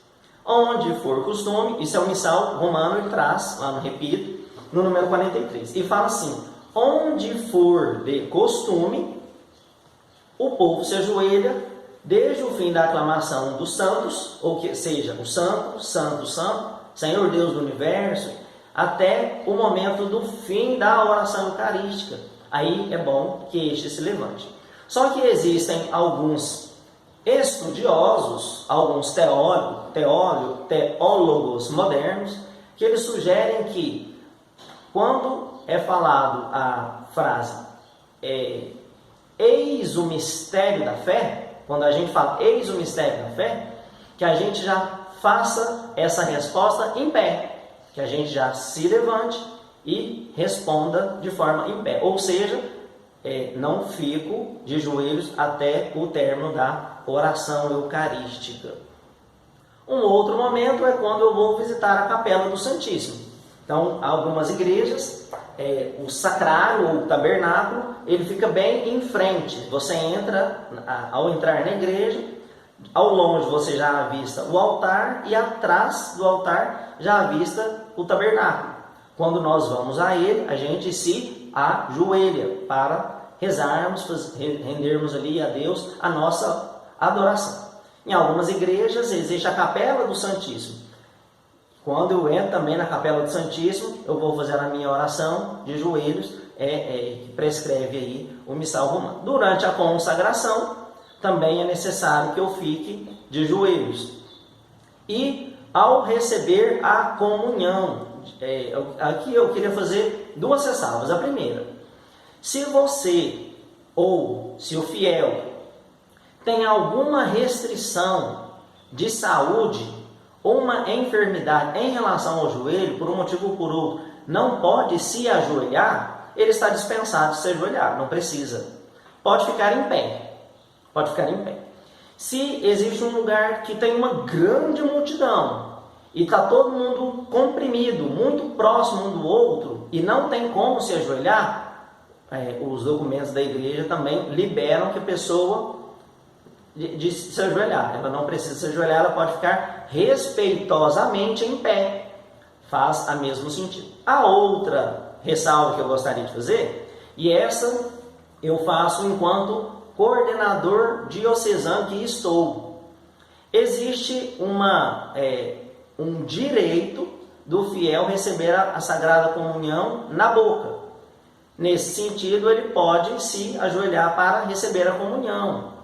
Onde for costume, isso é o missal romano, ele traz, lá no repito, no número 43. E fala assim: onde for de costume, o povo se ajoelha desde o fim da aclamação dos santos, ou que seja, o santo, santo, santo, Senhor Deus do universo, até o momento do fim da oração eucarística. Aí é bom que este se levante. Só que existem alguns estudiosos, alguns teólogos modernos, que eles sugerem que, quando é falado a frase eis o mistério da fé, quando a gente fala eis o mistério da fé, que a gente já faça essa resposta em pé, que a gente já se levante e responda de forma em pé, ou seja, não fico de joelhos até o término da oração eucarística. Um outro momento é quando eu vou visitar a capela do Santíssimo. Então, algumas igrejas, o sacrário ou o tabernáculo, ele fica bem em frente. Você entra, ao entrar na igreja, ao longe você já avista o altar e atrás do altar já avista o tabernáculo. Quando nós vamos a ele, a gente se ajoelha para rezarmos, rendermos ali a Deus a nossa adoração. Em algumas igrejas existe a capela do Santíssimo. Quando eu entro também na capela do Santíssimo, eu vou fazer a minha oração de joelhos, que prescreve aí o missal romano. Durante a consagração, também é necessário que eu fique de joelhos. E ao receber a comunhão, aqui eu queria fazer duas ressalvas. A primeira: se você ou se o fiel tem alguma restrição de saúde ou uma enfermidade em relação ao joelho, por um motivo ou por outro, não pode se ajoelhar, ele está dispensado de se ajoelhar, não precisa. Pode ficar em pé. Pode ficar em pé. Se existe um lugar que tem uma grande multidão e está todo mundo comprimido, muito próximo um do outro, e não tem como se ajoelhar, os documentos da igreja também liberam que a pessoa de se ajoelhar. Ela não precisa se ajoelhar, ela pode ficar respeitosamente em pé. Faz a mesmo sentido. A outra ressalva que eu gostaria de fazer, e essa eu faço enquanto coordenador diocesano que estou. Existe um direito do fiel receber a Sagrada Comunhão na boca. Nesse sentido, ele pode se ajoelhar para receber a comunhão.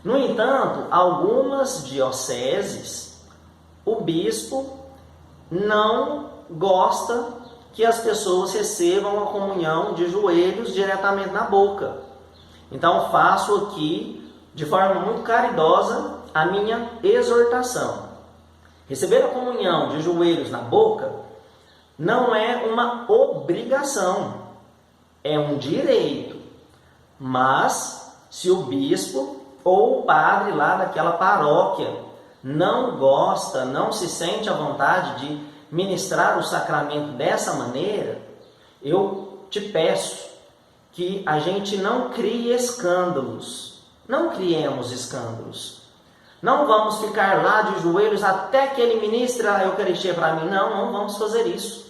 No entanto, algumas dioceses, o bispo não gosta que as pessoas recebam a comunhão de joelhos diretamente na boca. Então faço aqui, de forma muito caridosa, a minha exortação. Receber a comunhão de joelhos na boca não é uma obrigação, é um direito. Mas se o bispo ou o padre lá daquela paróquia não gosta, não se sente à vontade de ministrar o sacramento dessa maneira, eu te peço que a gente não crie escândalos. Não criemos escândalos. Não vamos ficar lá de joelhos até que ele ministre a Eucaristia para mim. Não vamos fazer isso.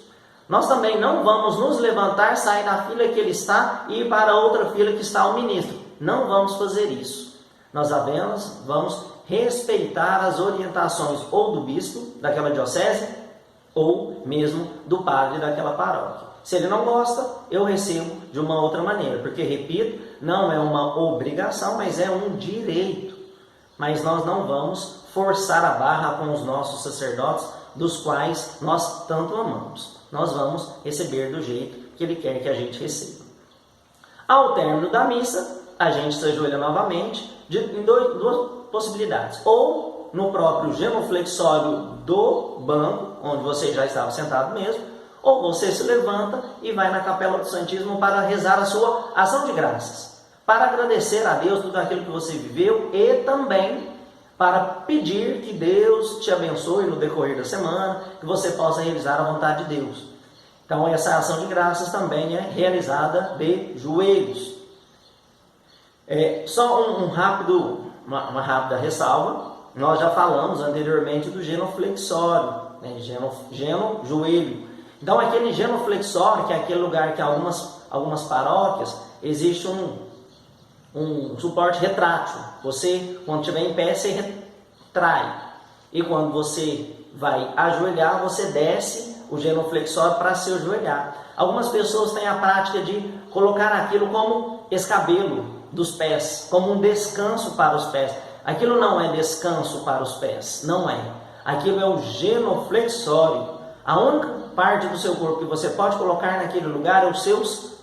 Nós também não vamos nos levantar, sair da fila que ele está e ir para outra fila que está o ministro. Não vamos fazer isso. Nós apenas vamos respeitar as orientações ou do bispo daquela diocese ou mesmo do padre daquela paróquia. Se ele não gosta, eu recebo de uma outra maneira, porque, repito, não é uma obrigação, mas é um direito. Mas nós não vamos forçar a barra com os nossos sacerdotes, dos quais nós tanto amamos. Nós vamos receber do jeito que ele quer que a gente receba. Ao término da missa, a gente se ajoelha novamente em duas possibilidades. Ou no próprio genuflexório do banco, onde você já estava sentado mesmo, ou você se levanta e vai na Capela do Santíssimo para rezar a sua ação de graças, para agradecer a Deus tudo aquilo que você viveu e também para pedir que Deus te abençoe no decorrer da semana, que você possa realizar a vontade de Deus. Então essa ação de graças também é realizada de joelhos. Só uma rápida ressalva. Nós já falamos anteriormente do genuflexório, joelho. Então aquele genuflexório, que é aquele lugar que algumas paróquias existe um suporte retrátil. Você, quando estiver em pé, você retrai. E quando você vai ajoelhar, você desce o genuflexório para se ajoelhar. Algumas pessoas têm a prática de colocar aquilo como escabelo dos pés, como um descanso para os pés. Aquilo não é descanso para os pés, não é. Aquilo é o genuflexório. A única parte do seu corpo que você pode colocar naquele lugar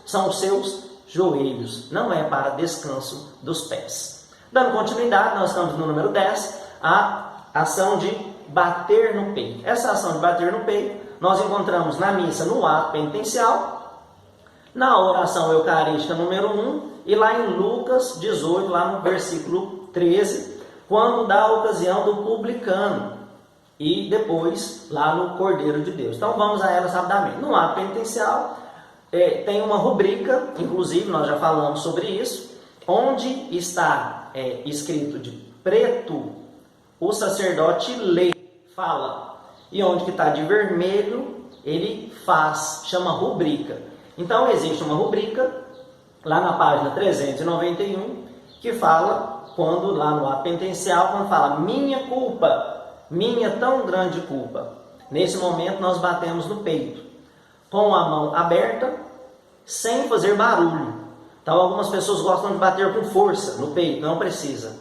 são os seus joelhos. Não é para descanso dos pés. Dando continuidade, nós estamos no número 10, a ação de bater no peito. Essa ação de bater no peito, nós encontramos na missa no ato penitencial, na oração eucarística número 1, e lá em Lucas 18, lá no versículo 13, quando dá a ocasião do publicano, e depois lá no Cordeiro de Deus. Então vamos a elas rapidamente. No ato penitencial tem uma rubrica, inclusive nós já falamos sobre isso, onde está escrito de preto, o sacerdote lê, fala, e onde que está de vermelho, ele faz, chama rubrica. Então existe uma rubrica lá na página 391 que fala, quando lá no ato penitencial, quando fala minha culpa, minha tão grande culpa. Nesse momento nós batemos no peito, com a mão aberta, sem fazer barulho. Então algumas pessoas gostam de bater com força no peito, não precisa.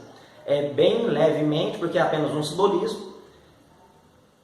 Bem levemente, porque é apenas um simbolismo,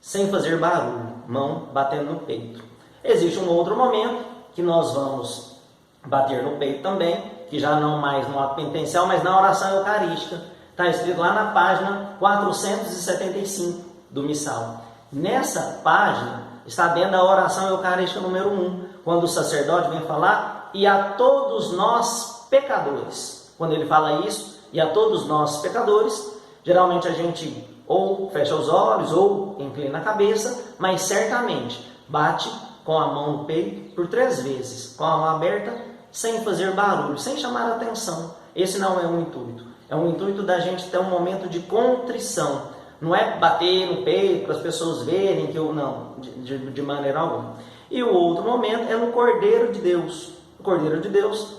sem fazer barulho, mão batendo no peito. Existe um outro momento que nós vamos bater no peito também, que já não mais no ato penitencial, mas na oração eucarística. Está escrito lá na página 475 do missal. Nessa página está dentro da oração eucarística número 1, quando o sacerdote vem falar, e a todos nós pecadores. Quando ele fala isso, e a todos nós pecadores, geralmente a gente ou fecha os olhos ou inclina a cabeça, mas certamente bate com a mão no peito por 3 vezes, com a mão aberta, sem fazer barulho, sem chamar atenção. Esse não é um intuito. É um intuito da gente ter um momento de contrição. Não é bater no peito para as pessoas verem que eu não, de maneira alguma. E o outro momento é no Cordeiro de Deus. O Cordeiro de Deus,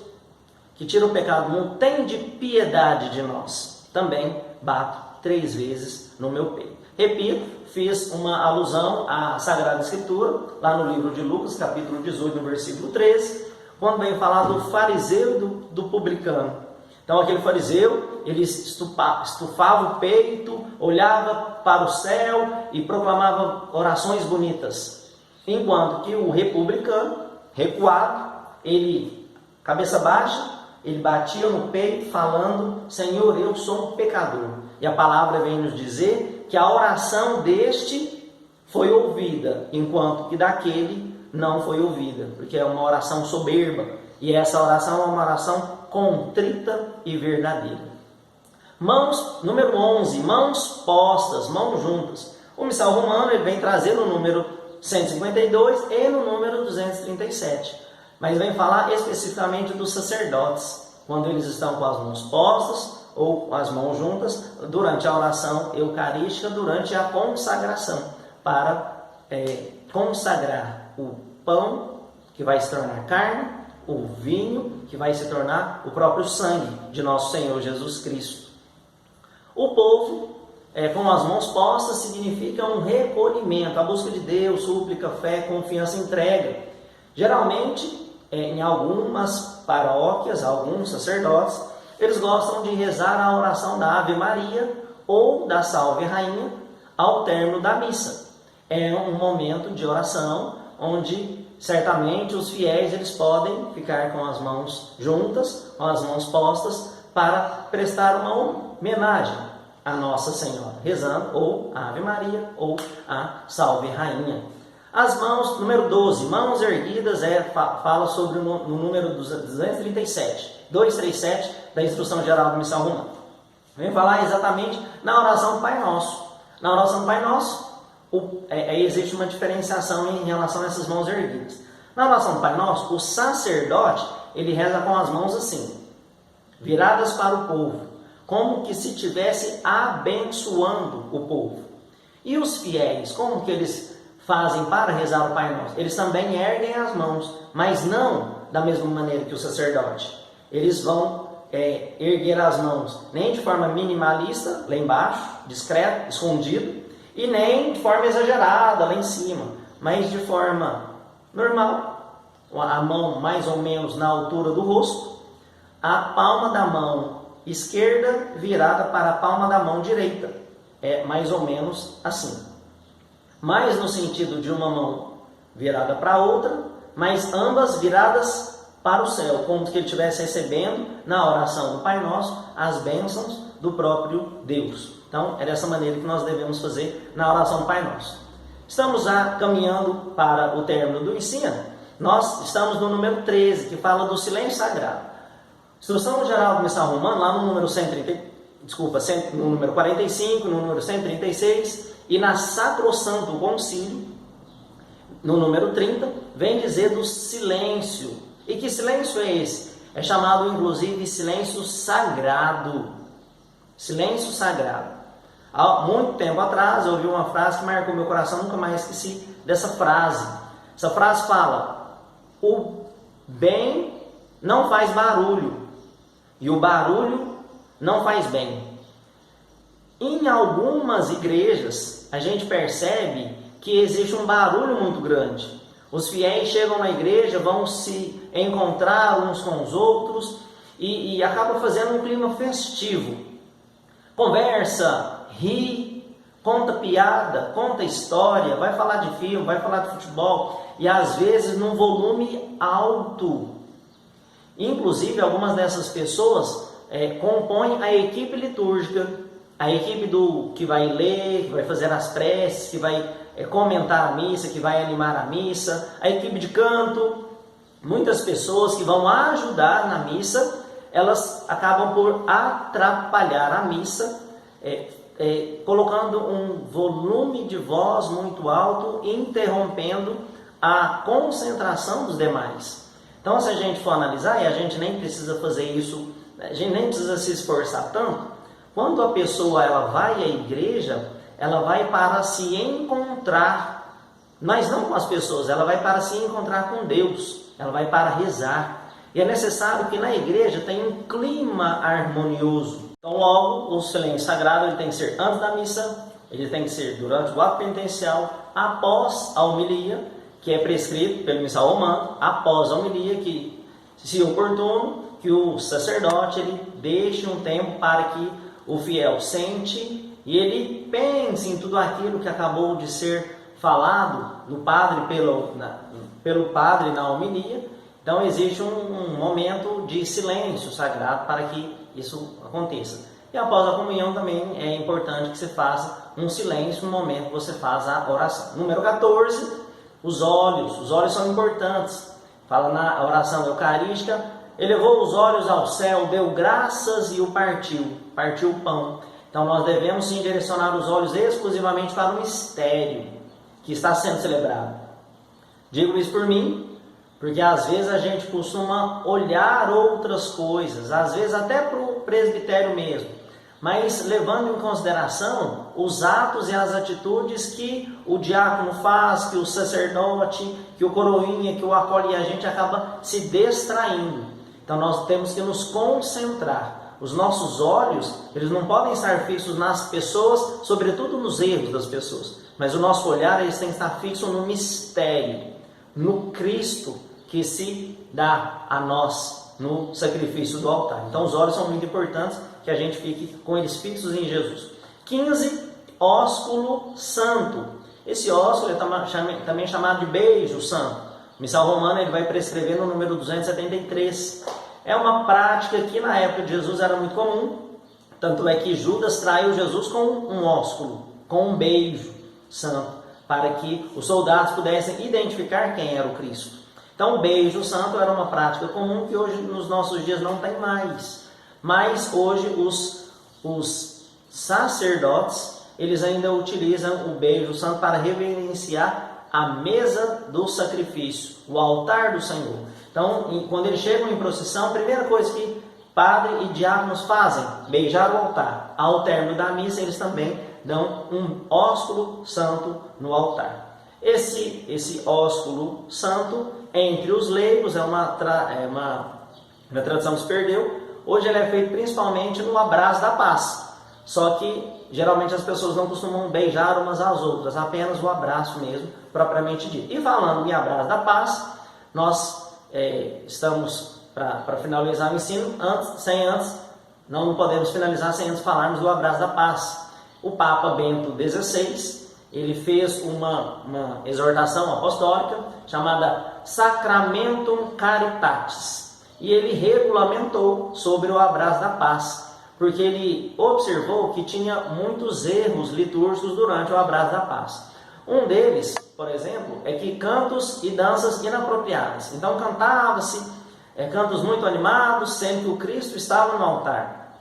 que tira o pecado do mundo, tem de piedade de nós. Também bato 3 vezes no meu peito. Repito, fiz uma alusão à Sagrada Escritura, lá no livro de Lucas, capítulo 18, no versículo 13, quando vem falar do fariseu e do publicano. Então aquele fariseu, ele estufava o peito, olhava para o céu e proclamava orações bonitas. Enquanto que o republicano, recuado, ele, cabeça baixa, ele batia no peito falando: Senhor, eu sou um pecador. E a palavra vem nos dizer que a oração deste foi ouvida, enquanto que daquele não foi ouvida, porque é uma oração soberba. E essa oração é uma oração contrita e verdadeira. Mãos, número 11, mãos postas, mãos juntas. O missal romano ele vem trazer no número 152 e no número 237. Mas vem falar especificamente dos sacerdotes, quando eles estão com as mãos postas ou as mãos juntas, durante a oração eucarística, durante a consagração, para consagrar o pão, que vai se tornar carne, o vinho, que vai se tornar o próprio sangue de nosso Senhor Jesus Cristo. O povo, com as mãos postas, significa um recolhimento, a busca de Deus, súplica, fé, confiança, entrega. Geralmente, em algumas paróquias, alguns sacerdotes, eles gostam de rezar a oração da Ave Maria ou da Salve Rainha ao término da missa. É um momento de oração onde certamente os fiéis eles podem ficar com as mãos juntas, com as mãos postas, para prestar uma homenagem a Nossa Senhora, rezando ou a Ave Maria ou a Salve Rainha. As mãos, número 12, mãos erguidas, fala sobre no número 237 da Instrução Geral do Missal Romano. Vem falar exatamente na oração do Pai Nosso. Na oração do Pai Nosso, existe uma diferenciação em relação a essas mãos erguidas. Na oração do Pai Nosso, o sacerdote, ele reza com as mãos assim, viradas para o povo, como que se estivesse abençoando o povo. E os fiéis, como que eles fazem para rezar o Pai Nosso? Eles também erguem as mãos, mas não da mesma maneira que o sacerdote. Eles vão erguer as mãos nem de forma minimalista, lá embaixo, discreto, escondido, e nem de forma exagerada, lá em cima, mas de forma normal, a mão mais ou menos na altura do rosto, a palma da mão esquerda virada para a palma da mão direita, mais ou menos assim. Mais no sentido de uma mão virada para a outra, mas ambas viradas para o céu, como que ele estivesse recebendo na oração do Pai Nosso as bênçãos do próprio Deus. Então, é dessa maneira que nós devemos fazer na oração do Pai Nosso. Estamos já caminhando para o término do ensino. Nós estamos no número 13, que fala do silêncio sagrado. Instrução Geral do Missal Romano, lá no número 45, no número 136, e na Sacrosanto Concílio, no número 30, vem dizer do silêncio. E que silêncio é esse? É chamado, inclusive, silêncio sagrado. Silêncio sagrado. Há muito tempo atrás, eu ouvi uma frase que marcou meu coração, nunca mais esqueci dessa frase. Essa frase fala: o bem não faz barulho, e o barulho não faz bem. Em algumas igrejas, a gente percebe que existe um barulho muito grande. Os fiéis chegam na igreja, vão se encontrar uns com os outros e acaba fazendo um clima festivo. Conversa, ri, conta piada, conta história, vai falar de filme, vai falar de futebol, e às vezes num volume alto. Inclusive, algumas dessas pessoas compõem a equipe litúrgica, a equipe que vai ler, que vai fazer as preces, que vai comentar a missa, que vai animar a missa, a equipe de canto. Muitas pessoas que vão ajudar na missa, elas acabam por atrapalhar a missa, colocando um volume de voz muito alto, interrompendo a concentração dos demais. Então, se a gente for analisar, e a gente nem precisa fazer isso, a gente nem precisa se esforçar tanto, quando a pessoa ela vai à igreja, ela vai para se encontrar, mas não com as pessoas, ela vai para se encontrar com Deus, ela vai para rezar. E é necessário que na igreja tenha um clima harmonioso. Então, logo, o silêncio sagrado ele tem que ser antes da missa, ele tem que ser durante o ato penitencial, após a homilia, que é prescrito pelo missal romano, após a homilia, que, se oportuno, que o sacerdote ele deixe um tempo para que o fiel sente e ele pense em tudo aquilo que acabou de ser falado no padre pelo padre na homilia. Então existe um momento de silêncio sagrado para que isso aconteça. E após a comunhão também é importante que você faça um silêncio no momento que você faz a oração. Número 14, os olhos. Os olhos são importantes. Fala na oração eucarística, elevou os olhos ao céu, deu graças e o partiu o pão. Então nós devemos sim direcionar os olhos exclusivamente para o mistério que está sendo celebrado. Digo isso por mim, porque às vezes a gente costuma olhar outras coisas, às vezes até para o presbitério mesmo, mas levando em consideração os atos e as atitudes que o diácono faz, que o sacerdote, que o coroinha, que o acolhe, e a gente acaba se distraindo. Então nós temos que nos concentrar. Os nossos olhos, eles não podem estar fixos nas pessoas, sobretudo nos erros das pessoas, mas o nosso olhar eles tem que estar fixo no mistério, no Cristo que se dá a nós no sacrifício do altar. Então os olhos são muito importantes, que a gente fique com eles fixos em Jesus. 15, ósculo santo. Esse ósculo é também chamado de beijo santo. O missal romano ele vai prescrever no número 273. É uma prática que na época de Jesus era muito comum, tanto é que Judas traiu Jesus com um ósculo, com um beijo santo, para que os soldados pudessem identificar quem era o Cristo. Então o beijo santo era uma prática comum que hoje nos nossos dias não tem mais. Mas hoje os sacerdotes, eles ainda utilizam o beijo santo para reverenciar a mesa do sacrifício, o altar do Senhor. Então, quando eles chegam em procissão, a primeira coisa que padre e diáconos fazem, beijar o altar. Ao término da missa, eles também dão um ósculo santo no altar. Esse ósculo santo, entre os leigos, é uma tradição que se perdeu. Hoje ele é feito principalmente no abraço da paz. Só que, geralmente, as pessoas não costumam beijar umas às outras, apenas o abraço mesmo, propriamente dito. E falando em abraço da paz, nós estamos para finalizar o ensino, não podemos finalizar sem antes falarmos do abraço da paz. O Papa Bento XVI, ele fez uma exortação apostólica chamada Sacramentum Caritatis, e ele regulamentou sobre o abraço da paz, porque ele observou que tinha muitos erros litúrgicos durante o abraço da paz. Um deles, por exemplo, é que cantos e danças inapropriadas. Então cantava-se cantos muito animados, sendo que o Cristo estava no altar.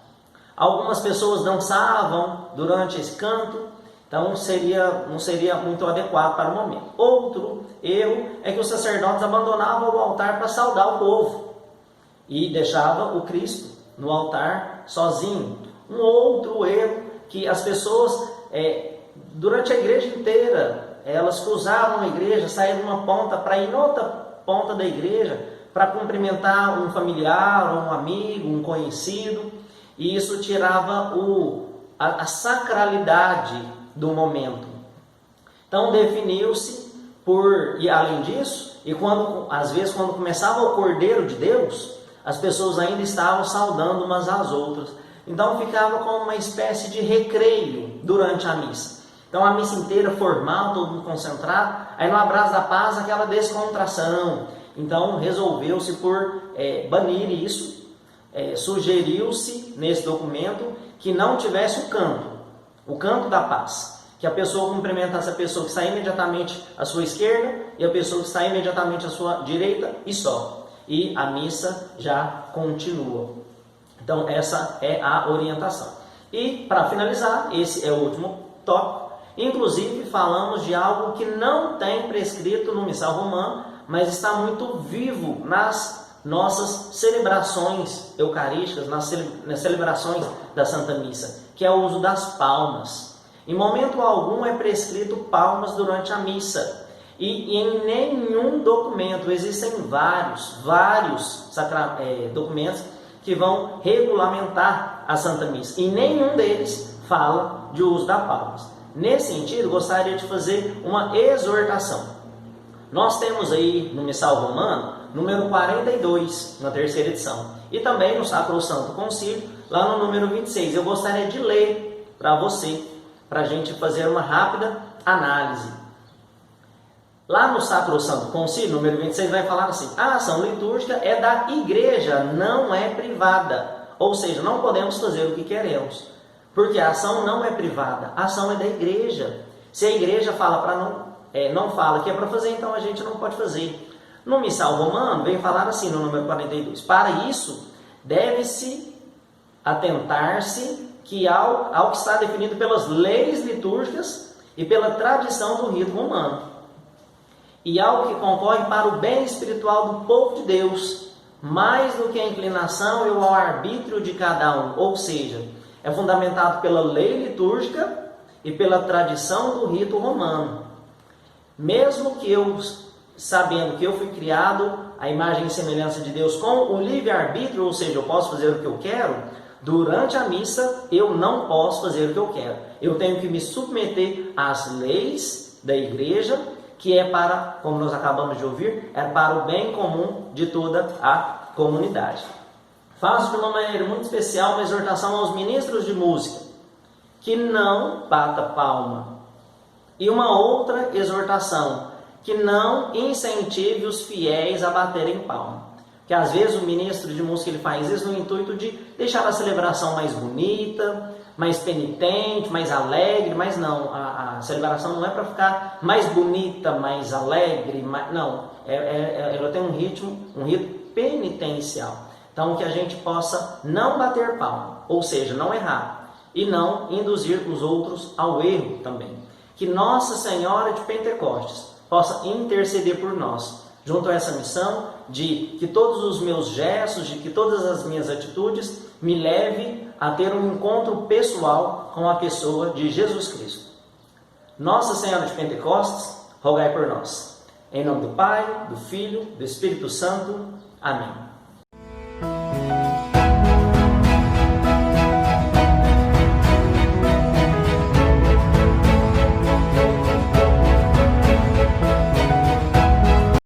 Algumas pessoas dançavam durante esse canto, então não seria muito adequado para o momento. Outro erro é que os sacerdotes abandonavam o altar para saudar o povo e deixavam o Cristo no altar sozinho. Um outro erro que as pessoas, durante a igreja inteira, elas cruzavam a igreja, saíam de uma ponta para ir em outra ponta da igreja para cumprimentar um familiar, um amigo, um conhecido, e isso tirava a sacralidade do momento. Então definiu-se e além disso, às vezes quando começava o Cordeiro de Deus, as pessoas ainda estavam saudando umas às outras. Então ficava como uma espécie de recreio durante a missa. Então a missa inteira formal, todo mundo concentrado, aí no abraço da paz aquela descontração. Então resolveu-se por banir isso, sugeriu-se nesse documento que não tivesse o canto da paz, que a pessoa cumprimentasse a pessoa que está imediatamente à sua esquerda e a pessoa que está imediatamente à sua direita e só. E a missa já continua. Então essa é a orientação. E para finalizar, esse é o último tópico. Inclusive falamos de algo que não tem prescrito no missal romano, mas está muito vivo nas nossas celebrações eucarísticas, nas celebrações da Santa Missa, que é o uso das palmas. Em momento algum é prescrito palmas durante a missa. E em nenhum documento, existem vários documentos que vão regulamentar a Santa Missa. E nenhum deles fala de uso das palmas. Nesse sentido, gostaria de fazer uma exortação. Nós temos aí no missal romano número 42, na terceira edição. E também no Sacrosanto Concílio, lá no número 26. Eu gostaria de ler para você, para a gente fazer uma rápida análise. Lá no Sacrosanto Concílio, número 26, vai falar assim: a ação litúrgica é da igreja, não é privada. Ou seja, não podemos fazer o que queremos, porque a ação não é privada, a ação é da igreja. Se a igreja fala para não fala que é para fazer, então a gente não pode fazer. No Missal Romano, vem falar assim no número 42: para isso, deve-se atentar-se que ao que está definido pelas leis litúrgicas e pela tradição do rito romano, e ao que concorre para o bem espiritual do povo de Deus, mais do que a inclinação e o arbítrio de cada um. Ou seja, é fundamentado pela lei litúrgica e pela tradição do rito romano. Mesmo que eu, sabendo que eu fui criado à imagem e semelhança de Deus com o livre-arbítrio, ou seja, eu posso fazer o que eu quero, durante a missa eu não posso fazer o que eu quero. Eu tenho que me submeter às leis da igreja, que é para, como nós acabamos de ouvir, é para o bem comum de toda a comunidade. Faço de uma maneira muito especial uma exortação aos ministros de música, que não bata palma. E uma outra exortação, que não incentive os fiéis a baterem palma. Que às vezes o ministro de música ele faz isso no intuito de deixar a celebração mais bonita, mais penitente, mais alegre, mas não, a celebração não é para ficar mais bonita, mais alegre, não, ela tem um rito penitencial. Então que a gente possa não bater palma, ou seja, não errar, e não induzir os outros ao erro também. Que Nossa Senhora de Pentecostes possa interceder por nós, junto a essa missão de que todos os meus gestos, de que todas as minhas atitudes me levem a ter um encontro pessoal com a pessoa de Jesus Cristo. Nossa Senhora de Pentecostes, rogai por nós. Em nome do Pai, do Filho, do Espírito Santo. Amém.